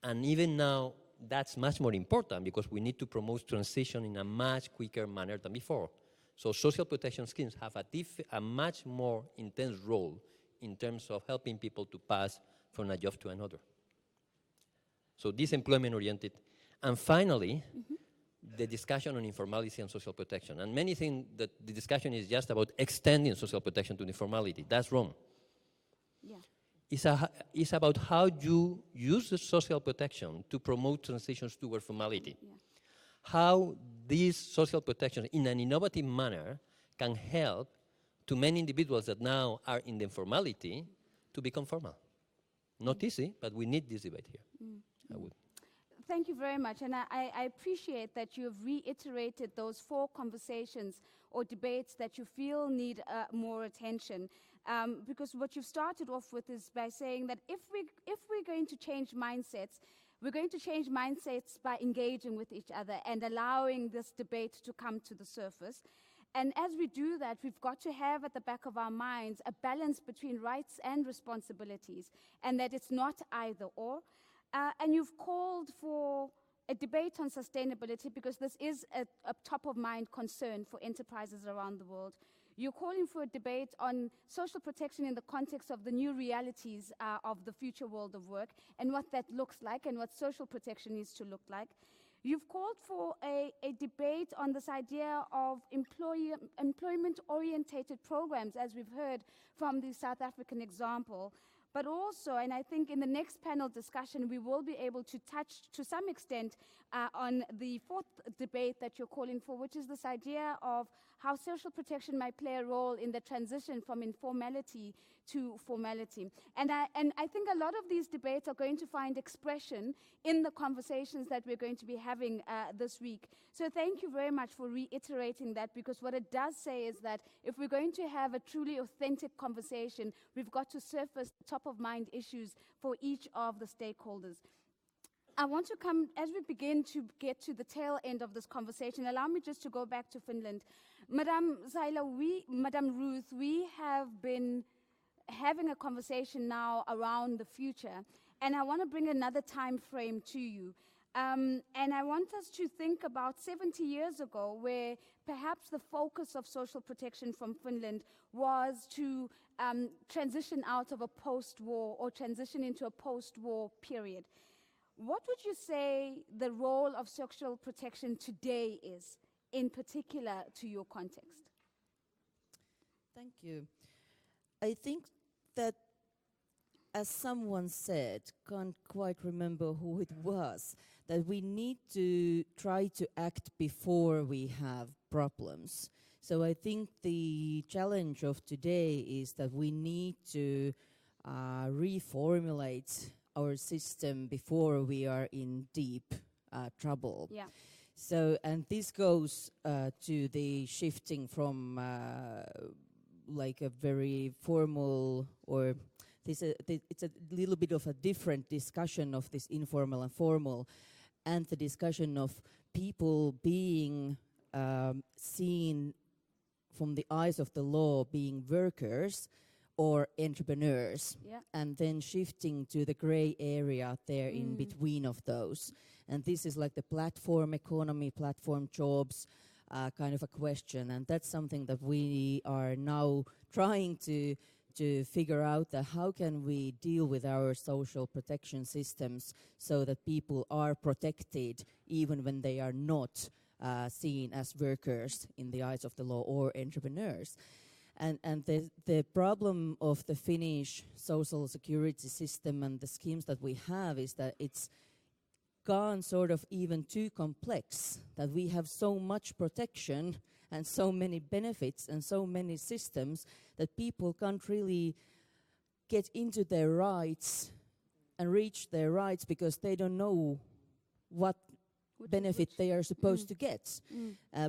And even now, that's much more important because we need to promote transition in a much quicker manner than before. So social protection schemes have a much more intense role in terms of helping people to pass from a job to another. So this employment-oriented. And finally, the discussion on informality and social protection. And many think that the discussion is just about extending social protection to informality. That's wrong. It's about how you use the social protection to promote transitions toward formality. How these social protections, in an innovative manner, can help to many individuals that now are in the informality to become formal. Not easy, but we need this debate here. I would.
Thank you very much. And I appreciate that you have reiterated those 4 conversations or debates that you feel need more attention. Because what you've started off with is by saying that if we're going to change mindsets, we're going to change mindsets by engaging with each other and allowing this debate to come to the surface. And as we do that, we've got to have at the back of our minds a balance between rights and responsibilities, and that it's not either or. And you've called for a debate on sustainability because this is a top-of-mind concern for enterprises around the world. You're calling for a debate on social protection in the context of the new realities of the future world of work and what that looks like and what social protection needs to look like. You've called for a debate on this idea of employment-orientated programs, as we've heard from the South African example. But also, and I think in the next panel discussion, we will be able to touch to some extent on the 4th debate that you're calling for, which is this idea of how social protection might play a role in the transition from informality to formality. And I think a lot of these debates are going to find expression in the conversations that we're going to be having this week. So thank you very much for reiterating that, because what it does say is that if we're going to have a truly authentic conversation, we've got to surface top-of-mind issues for each of the stakeholders. I want to come, as we begin to get to the tail end of this conversation, allow me just to go back to Finland. Madam Saila, Madam Ruuth, we have been having a conversation now around the future, and I want to bring another time frame to you. And I want us to think about 70 years ago, where perhaps the focus of social protection from Finland was to transition out of a post-war or transition into a post-war period. What would you say the role of social protection today is, in particular to your context?
Thank you. I think that, as someone said, can't quite remember who it was, that we need to try to act before we have problems. So I think the challenge of today is that we need to reformulate our system before we are in deep trouble.
Yeah.
So, and this goes to the shifting from like a very formal, or it's a little bit of a different discussion of this informal and formal, and the discussion of people being seen from the eyes of the law being workers or entrepreneurs, and then shifting to the gray area there in between of those. And this is like the platform economy, platform jobs kind of a question. And that's something that we are now trying to figure out, that how can we deal with our social protection systems so that people are protected even when they are not seen as workers in the eyes of the law or entrepreneurs. And the problem of the Finnish social security system and the schemes that we have is that it's gone sort of even too complex, that we have so much protection and so many benefits and so many systems that people can't really get into their rights and reach their rights because they don't know what benefit they are supposed to get,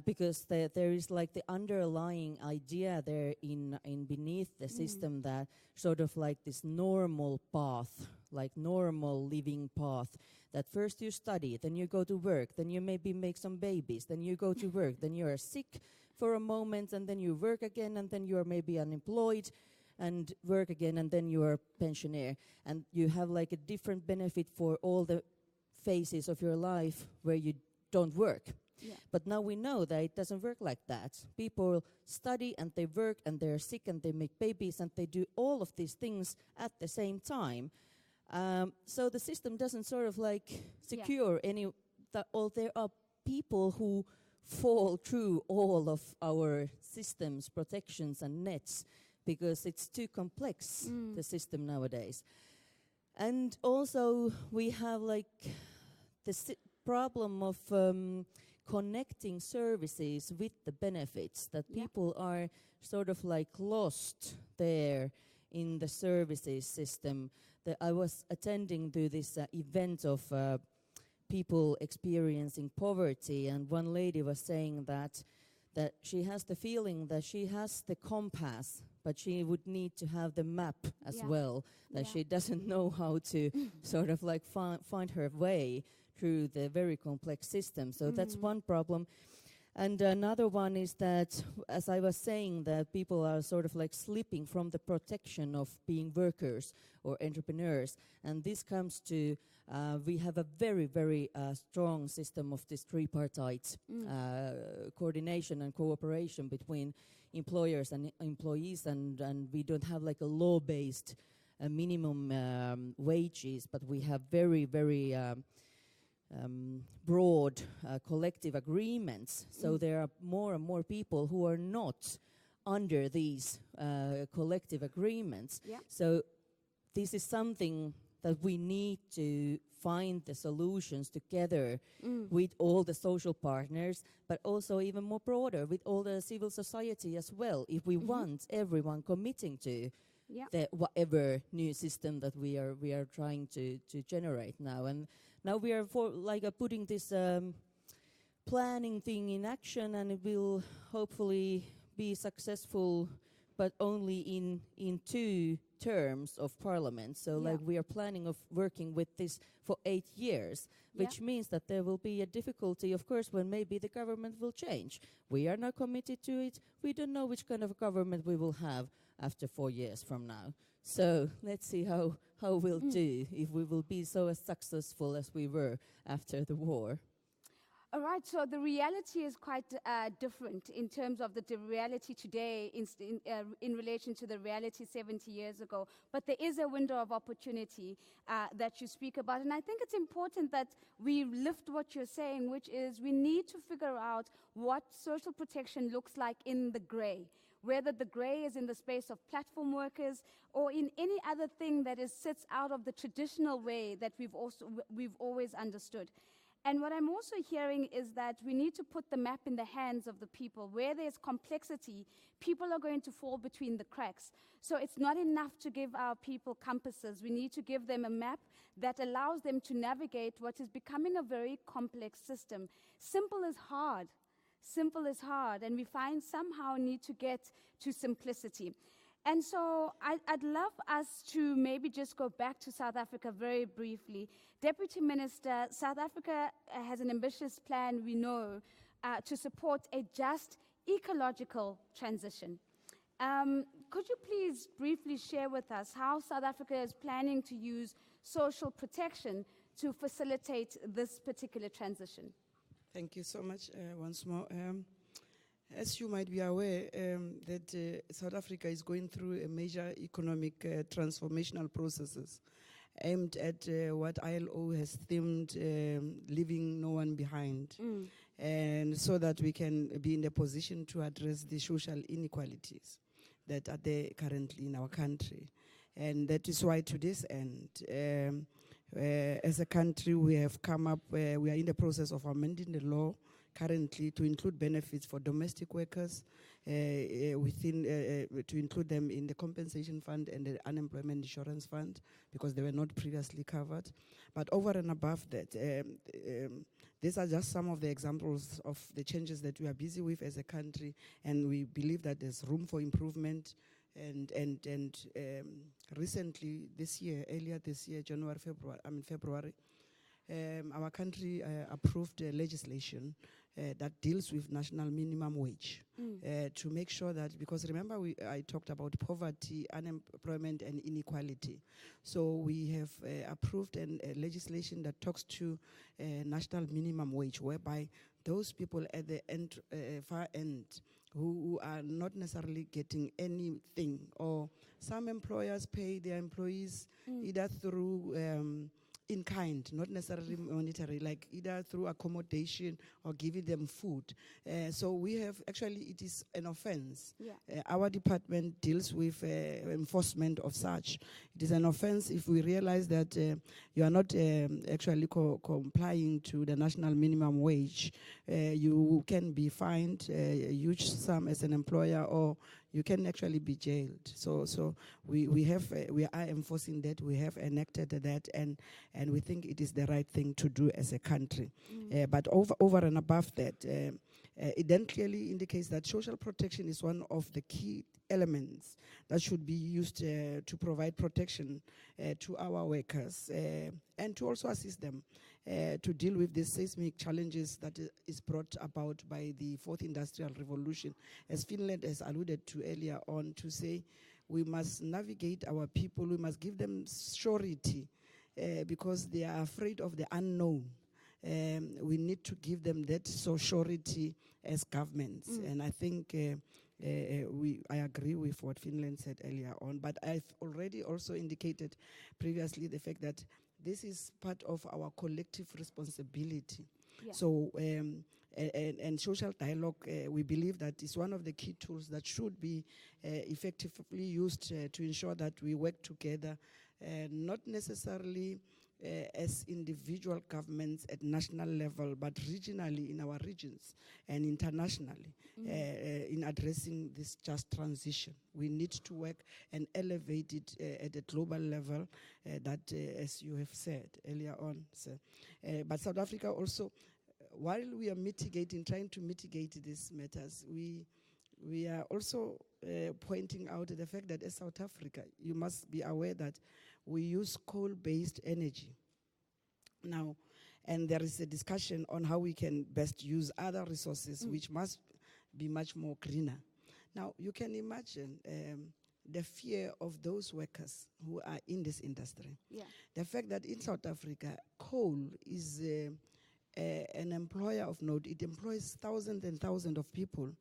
because there is like the underlying idea there in beneath the system that sort of like this normal path, like normal living path, that first you study, then you go to work, then you maybe make some babies, then you go to work, then you are sick for a moment, and then you work again, and then you are maybe unemployed and work again, and then you are a pensioner, and you have like a different benefit for all the phases of your life where you don't work.
Yeah.
But now we know that it doesn't work like that. People study and they work and they're sick and they make babies and they do all of these things at the same time. So the system doesn't sort of like secure any, there are people who fall through all of our systems, protections and nets, because it's too complex, the system nowadays. And also we have like the problem of connecting services with the benefits, that people are sort of like lost there in the services system, I was attending to this event of people experiencing poverty, and one lady was saying that she has the feeling that she has the compass, but she would need to have the map as well, that she doesn't know how to sort of like find her way through the very complex system. So that's one problem. And another one is that, as I was saying, that people are sort of like slipping from the protection of being workers or entrepreneurs. And this comes to, we have a very, very strong system of this tripartite coordination and cooperation between employers and employees, and we don't have like a law-based minimum wages, but we have very, very broad collective agreements. So there are more and more people who are not under these collective agreements. So this is something that we need to find the solutions together with all the social partners, but also even more broader with all the civil society as well, if we want everyone committing to the whatever new system that we are trying to generate now. And now we are putting this planning thing in action, and it will hopefully be successful, but only in 2 terms of parliament. So like we are planning of working with this for 8 years, which means that there will be a difficulty, of course, when maybe the government will change. We are now committed to it. We don't know which kind of government we will have after 4 years from now. So let's see how we'll do, if we will be so as successful as we were after the war.
All right, so the reality is quite different in terms of the reality today in relation to the reality 70 years ago. But there is a window of opportunity that you speak about. And I think it's important that we lift what you're saying, which is we need to figure out what social protection looks like in the gray, whether the gray is in the space of platform workers or in any other thing that sits out of the traditional way that we've always understood. And what I'm also hearing is that we need to put the map in the hands of the people. Where there's complexity, people are going to fall between the cracks. So it's not enough to give our people compasses. We need to give them a map that allows them to navigate what is becoming a very complex system. Simple is hard. Simple is hard, and we somehow need to get to simplicity. And so I'd love us to maybe just go back to South Africa very briefly. Deputy Minister, South Africa has an ambitious plan, we know, to support a just ecological transition. Could you please briefly share with us how South Africa is planning to use social protection to facilitate this particular transition?
Thank you so much once more. As you might be aware, that South Africa is going through a major economic transformational processes aimed at what ILO has themed leaving no one behind, and so that we can be in a position to address the social inequalities that are there currently in our country. And that is why to this end, as a country, we have come up, we are in the process of amending the law currently to include benefits for domestic workers, to include them in the compensation fund and the unemployment insurance fund, because they were not previously covered. But over and above that, these are just some of the examples of the changes that we are busy with as a country, and we believe that there's room for improvement. And recently this year, earlier this year, February, our country approved legislation that deals with national minimum wage to make sure that, because remember I talked about poverty, unemployment and inequality. So we have approved a legislation that talks to national minimum wage, whereby those people at the end, far end, who are not necessarily getting anything, or some employers pay their employees either through in kind, not necessarily monetary, like either through accommodation or giving them food. So we have, actually it is an offense. Our department deals with enforcement of such. It is an offense if we realize that you are not actually complying to the national minimum wage. You can be fined a huge sum as an employer, or you can actually be jailed. So we are enforcing that. We have enacted that, and we think it is the right thing to do as a country. But over and above that, it then clearly indicates that social protection is one of the key elements that should be used to provide protection to our workers and to also assist them to deal with the seismic challenges that is brought about by the fourth industrial revolution. As Finland has alluded to earlier on, to say we must navigate our people, we must give them surety because they are afraid of the unknown. We need to give them that surety as governments. And I think I agree with what Finland said earlier on, but I've already also indicated previously the fact that this is part of our collective responsibility. Yeah. So, and social dialogue, we believe that is one of the key tools that should be effectively used to ensure that we work together, not necessarily as individual governments at national level, but regionally in our regions and internationally in addressing this just transition. We need to work and elevate it at a global level, that, as you have said earlier on. So, but South Africa also, while we are trying to mitigate these matters, we are also pointing out the fact that as South Africa, you must be aware that we use coal-based energy now, and there is a discussion on how we can best use other resources which must be much more greener. Now, you can imagine the fear of those workers who are in this industry. Yeah. The fact that in South Africa, coal is an employer of note. It employs thousands and thousands of people.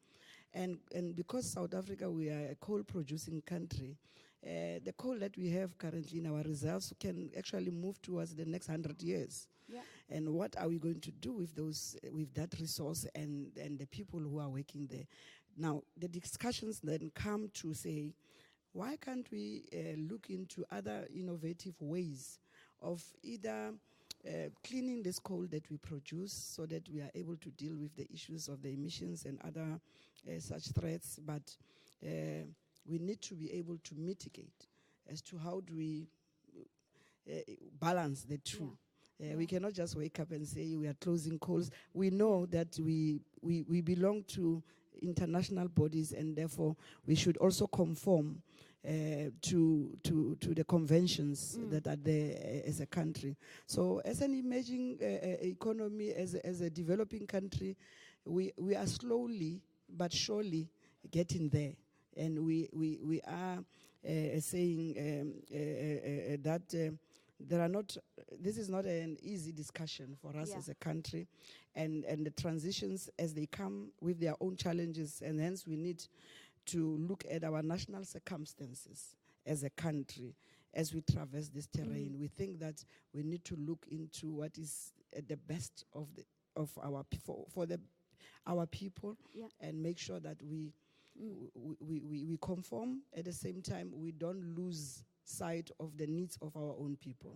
And because South Africa, we are a coal-producing country, the coal that we have currently in our reserves can actually move towards the next 100 years. Yeah. And what are we going to do with that resource and the people who are working there? Now, the discussions then come to say, why can't we look into other innovative ways of either cleaning this coal that we produce so that we are able to deal with the issues of the emissions and other such threats, but we need to be able to mitigate as to how do we balance the two. Yeah. We cannot just wake up and say we are closing coals. We know that we belong to international bodies, and therefore we should also conform to the conventions that are there as a country. So as an emerging economy, as a developing country, we are slowly but surely getting there. And we are saying that this is not an easy discussion for us as a country, and the transitions as they come with their own challenges, and hence we need to look at our national circumstances as a country as we traverse this terrain. We think that we need to look into what is the best of our our people, and make sure that we conform. At the same time, we don't lose sight of the needs of our own people.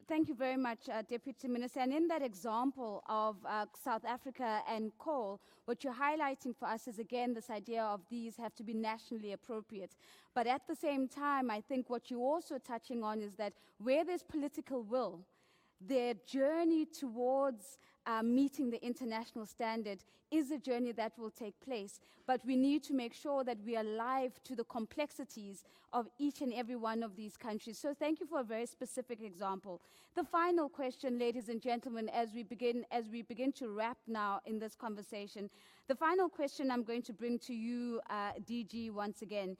Thank you very much, Deputy Minister. And in that example of South Africa and coal, what you're highlighting for us is, again, this idea of these have to be nationally appropriate. But at the same time, I think what you're also touching on is that where there's political will, their journey towards meeting the international standard is a journey that will take place. But we need to make sure that we are alive to the complexities of each and every one of these countries. So thank you for a very specific example. The final question, ladies and gentlemen, as we begin to wrap now in this conversation, the final question I'm going to bring to you, DG, once again.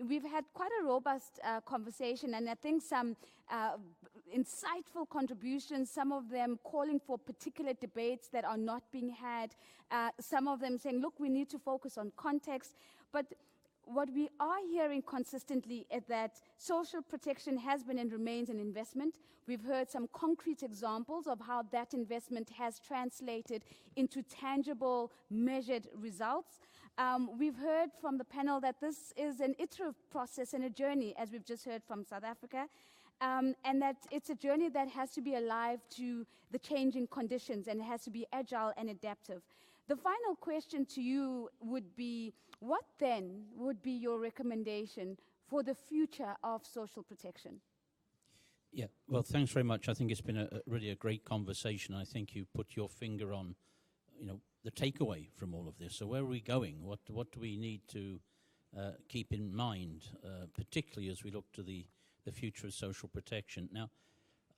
We've had quite a robust conversation, and I think some insightful contributions, some of them calling for particular debates that are not being had, some of them saying, look, we need to focus on context. But what we are hearing consistently is that social protection has been and remains an investment. We've heard some concrete examples of how that investment has translated into tangible, measured results. We've heard from the panel that this is an iterative process and a journey, as we've just heard from South Africa, and that it's a journey that has to be alive to the changing conditions and it has to be agile and adaptive. The final question to you would be, what then would be your recommendation for the future of social protection?
Yeah, well, thanks very much. I think it's been really a great conversation. I think you put your finger on, the takeaway from all of this. So where are we going? What do we need to keep in mind, particularly as we look to the future of social protection? Now,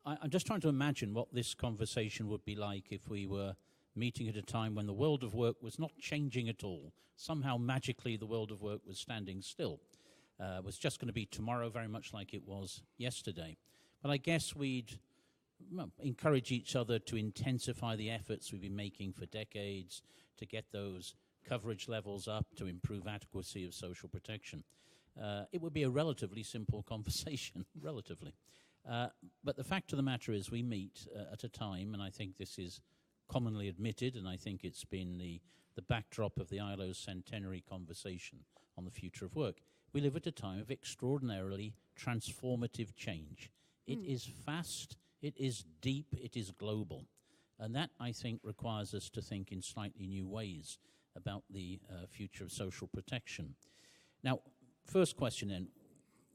I'm just trying to imagine what this conversation would be like if we were meeting at a time when the world of work was not changing at all. Somehow, magically, the world of work was standing still. Was just going to be tomorrow, very much like it was yesterday. But I guess we'd encourage each other to intensify the efforts we've been making for decades to get those coverage levels up, to improve adequacy of social protection. It would be a relatively simple conversation, relatively. But the fact of the matter is we meet at a time, and I think this is commonly admitted, and I think it's been the backdrop of the ILO's centenary conversation on the future of work. We live at a time of extraordinarily transformative change. It is fast, it is deep, it is global. And that, I think, requires us to think in slightly new ways about the future of social protection. Now, first question then,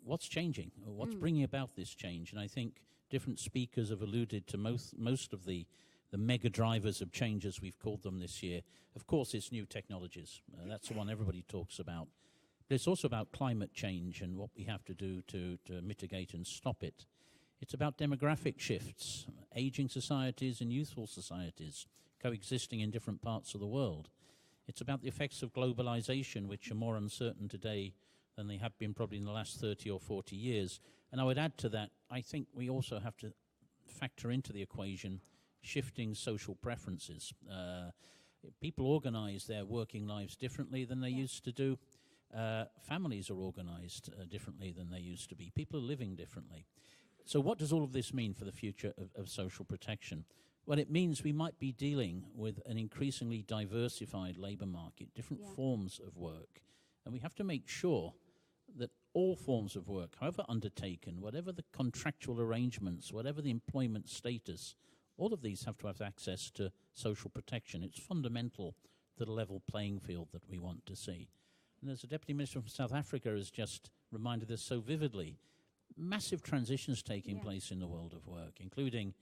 what's changing? Or what's bringing about this change? And I think different speakers have alluded to most of the mega drivers of change, as we've called them this year. Of course, it's new technologies. That's the one everybody talks about. But it's also about climate change and what we have to do to mitigate and stop it. It's about demographic shifts, aging societies and youthful societies coexisting in different parts of the world. It's about the effects of globalization, which are more uncertain today than they have been probably in the last 30 or 40 years. And I would add to that, I think we also have to factor into the equation shifting social preferences. People organize their working lives differently than they used to do. Families are organized differently than they used to be. People are living differently. So what does all of this mean for the future of social protection? Well, it means we might be dealing with an increasingly diversified labor market, different forms of work. And we have to make sure that all forms of work, however undertaken, whatever the contractual arrangements, whatever the employment status, all of these have to have access to social protection. It's fundamental to the level playing field that we want to see. And as the Deputy Minister from South Africa has just reminded us so vividly, massive transitions taking place in the world of work, including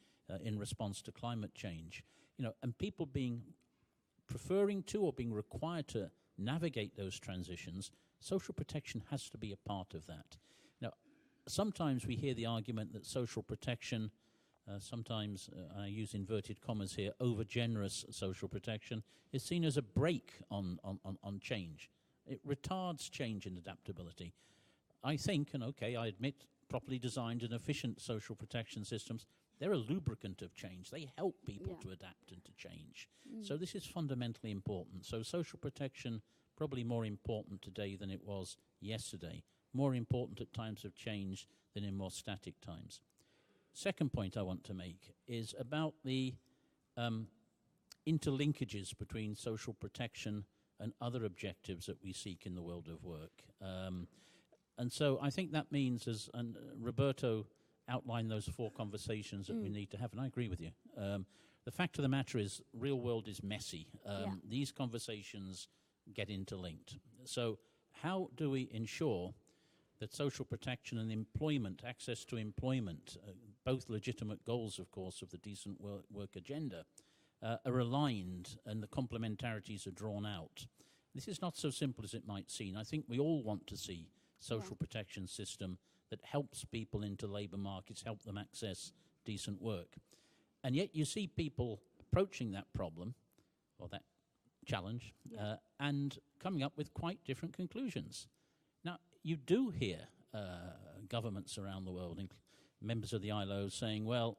in response to climate change. And people preferring to or being required to navigate those transitions, social protection has to be a part of that. Now, sometimes we hear the argument that social protection, sometimes I use inverted commas here, over-generous social protection, is seen as a brake on change. It retards change and adaptability. I think, and okay, I admit, properly designed and efficient social protection systems, they're a lubricant of change. They help people to adapt and to change. So this is fundamentally important. So social protection, probably more important today than it was yesterday, more important at times of change than in more static times. Second point I want to make is about the interlinkages between social protection and other objectives that we seek in the world of work. And so I think that means, as Roberto outlined those 4 conversations that we need to have, and I agree with you. The fact of the matter is, real world is messy. These conversations get interlinked. So how do we ensure that social protection and employment, access to employment, both legitimate goals, of course, of the decent work agenda, are aligned and the complementarities are drawn out? This is not so simple as it might seem. I think we all want to see social protection system that helps people into labor markets, help them access decent work. And yet you see people approaching that problem, or that challenge, and coming up with quite different conclusions. Now, you do hear governments around the world, members of the ILO, saying, well,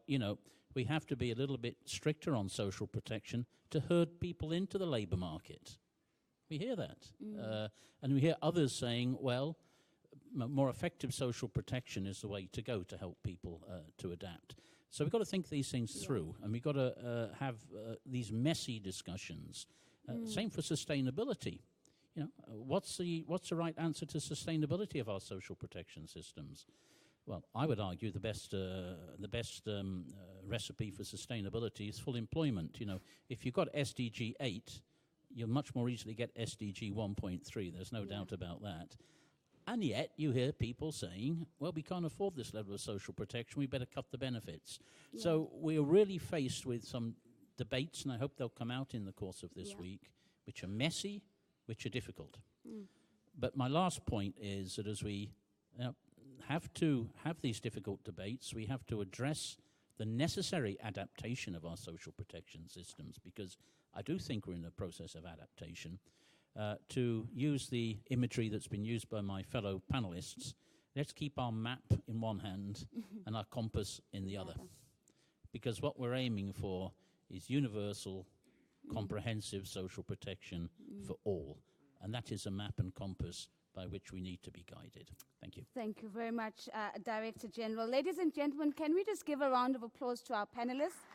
we have to be a little bit stricter on social protection to herd people into the labor market. We hear that. And we hear others saying, well, more effective social protection is the way to go to help people to adapt. So we've got to think these things through, and we've got to have these messy discussions. Same for sustainability. What's the right answer to sustainability of our social protection systems? Well, I would argue the best recipe for sustainability is full employment. If you've got SDG 8, you'll much more easily get SDG 1.3. There's no doubt about that. And yet you hear people saying, well, we can't afford this level of social protection, we better cut the benefits. Yeah. So we're really faced with some debates, and I hope they'll come out in the course of this week, which are messy, which are difficult. But my last point is that as we have to have these difficult debates, we have to address the necessary adaptation of our social protection systems, because I do think we're in a process of adaptation. To use the imagery that's been used by my fellow panelists, let's keep our map in one hand and our compass in the other. Because what we're aiming for is universal, comprehensive social protection for all. And that is a map and compass by which we need to be guided. Thank you.
Thank you very much, Director General. Ladies and gentlemen, can we just give a round of applause to our panelists?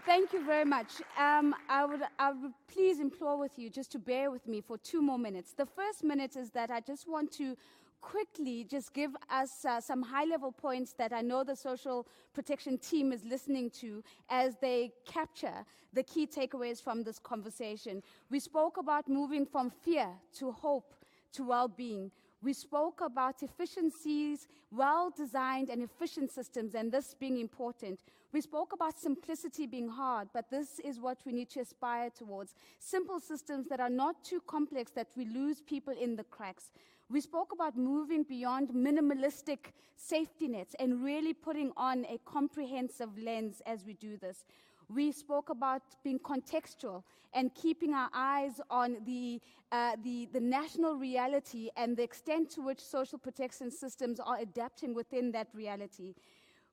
Thank you very much. I would please implore with you just to bear with me for 2 more minutes. The first minute is that I just want to quickly just give us some high-level points that I know the social protection team is listening to as they capture the key takeaways from this conversation. We spoke about moving from fear to hope to well-being. We spoke about efficiencies, well-designed and efficient systems, and this being important. We spoke about simplicity being hard, but this is what we need to aspire towards. Simple systems that are not too complex that we lose people in the cracks. We spoke about moving beyond minimalistic safety nets and really putting on a comprehensive lens as we do this. We spoke about being contextual and keeping our eyes on the national reality and the extent to which social protection systems are adapting within that reality.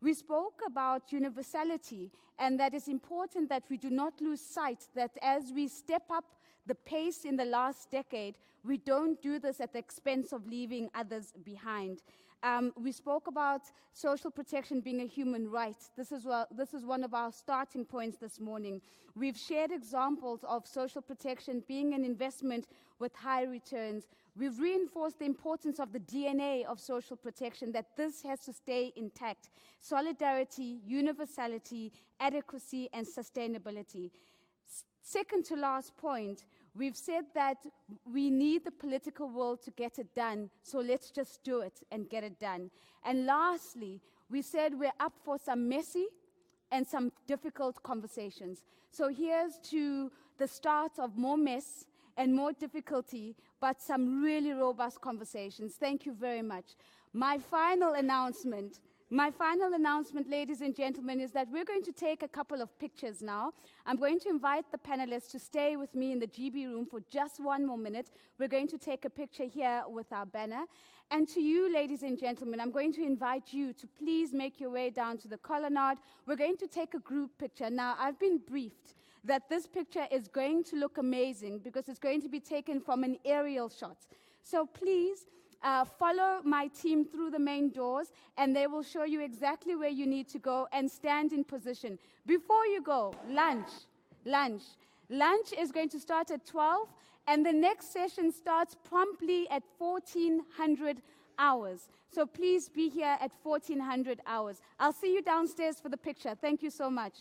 We spoke about universality, and that it's important that we do not lose sight that as we step up the pace in the last decade, we don't do this at the expense of leaving others behind. We spoke about social protection being a human right. This is one of our starting points this morning. We've shared examples of social protection being an investment with high returns. We've reinforced the importance of the DNA of social protection, that this has to stay intact. Solidarity, universality, adequacy, and sustainability. Second to last point, we've said that we need the political will to get it done, so let's just do it and get it done. And lastly, we said we're up for some messy and some difficult conversations. So here's to the start of more mess and more difficulty, but some really robust conversations. Thank you very much. My final announcement, ladies and gentlemen, is that we're going to take a couple of pictures now. I'm going to invite the panelists to stay with me in the GB room for just 1 more minute. We're going to take a picture here with our banner. And to you, ladies and gentlemen, I'm going to invite you to please make your way down to the colonnade. We're going to take a group picture. Now, I've been briefed that this picture is going to look amazing because it's going to be taken from an aerial shot. So please, follow my team through the main doors, and they will show you exactly where you need to go and stand in position. Before you go, lunch. Lunch is going to start at 12, and the next session starts promptly at 1400 hours. So please be here at 1400 hours. I'll see you downstairs for the picture. Thank you so much.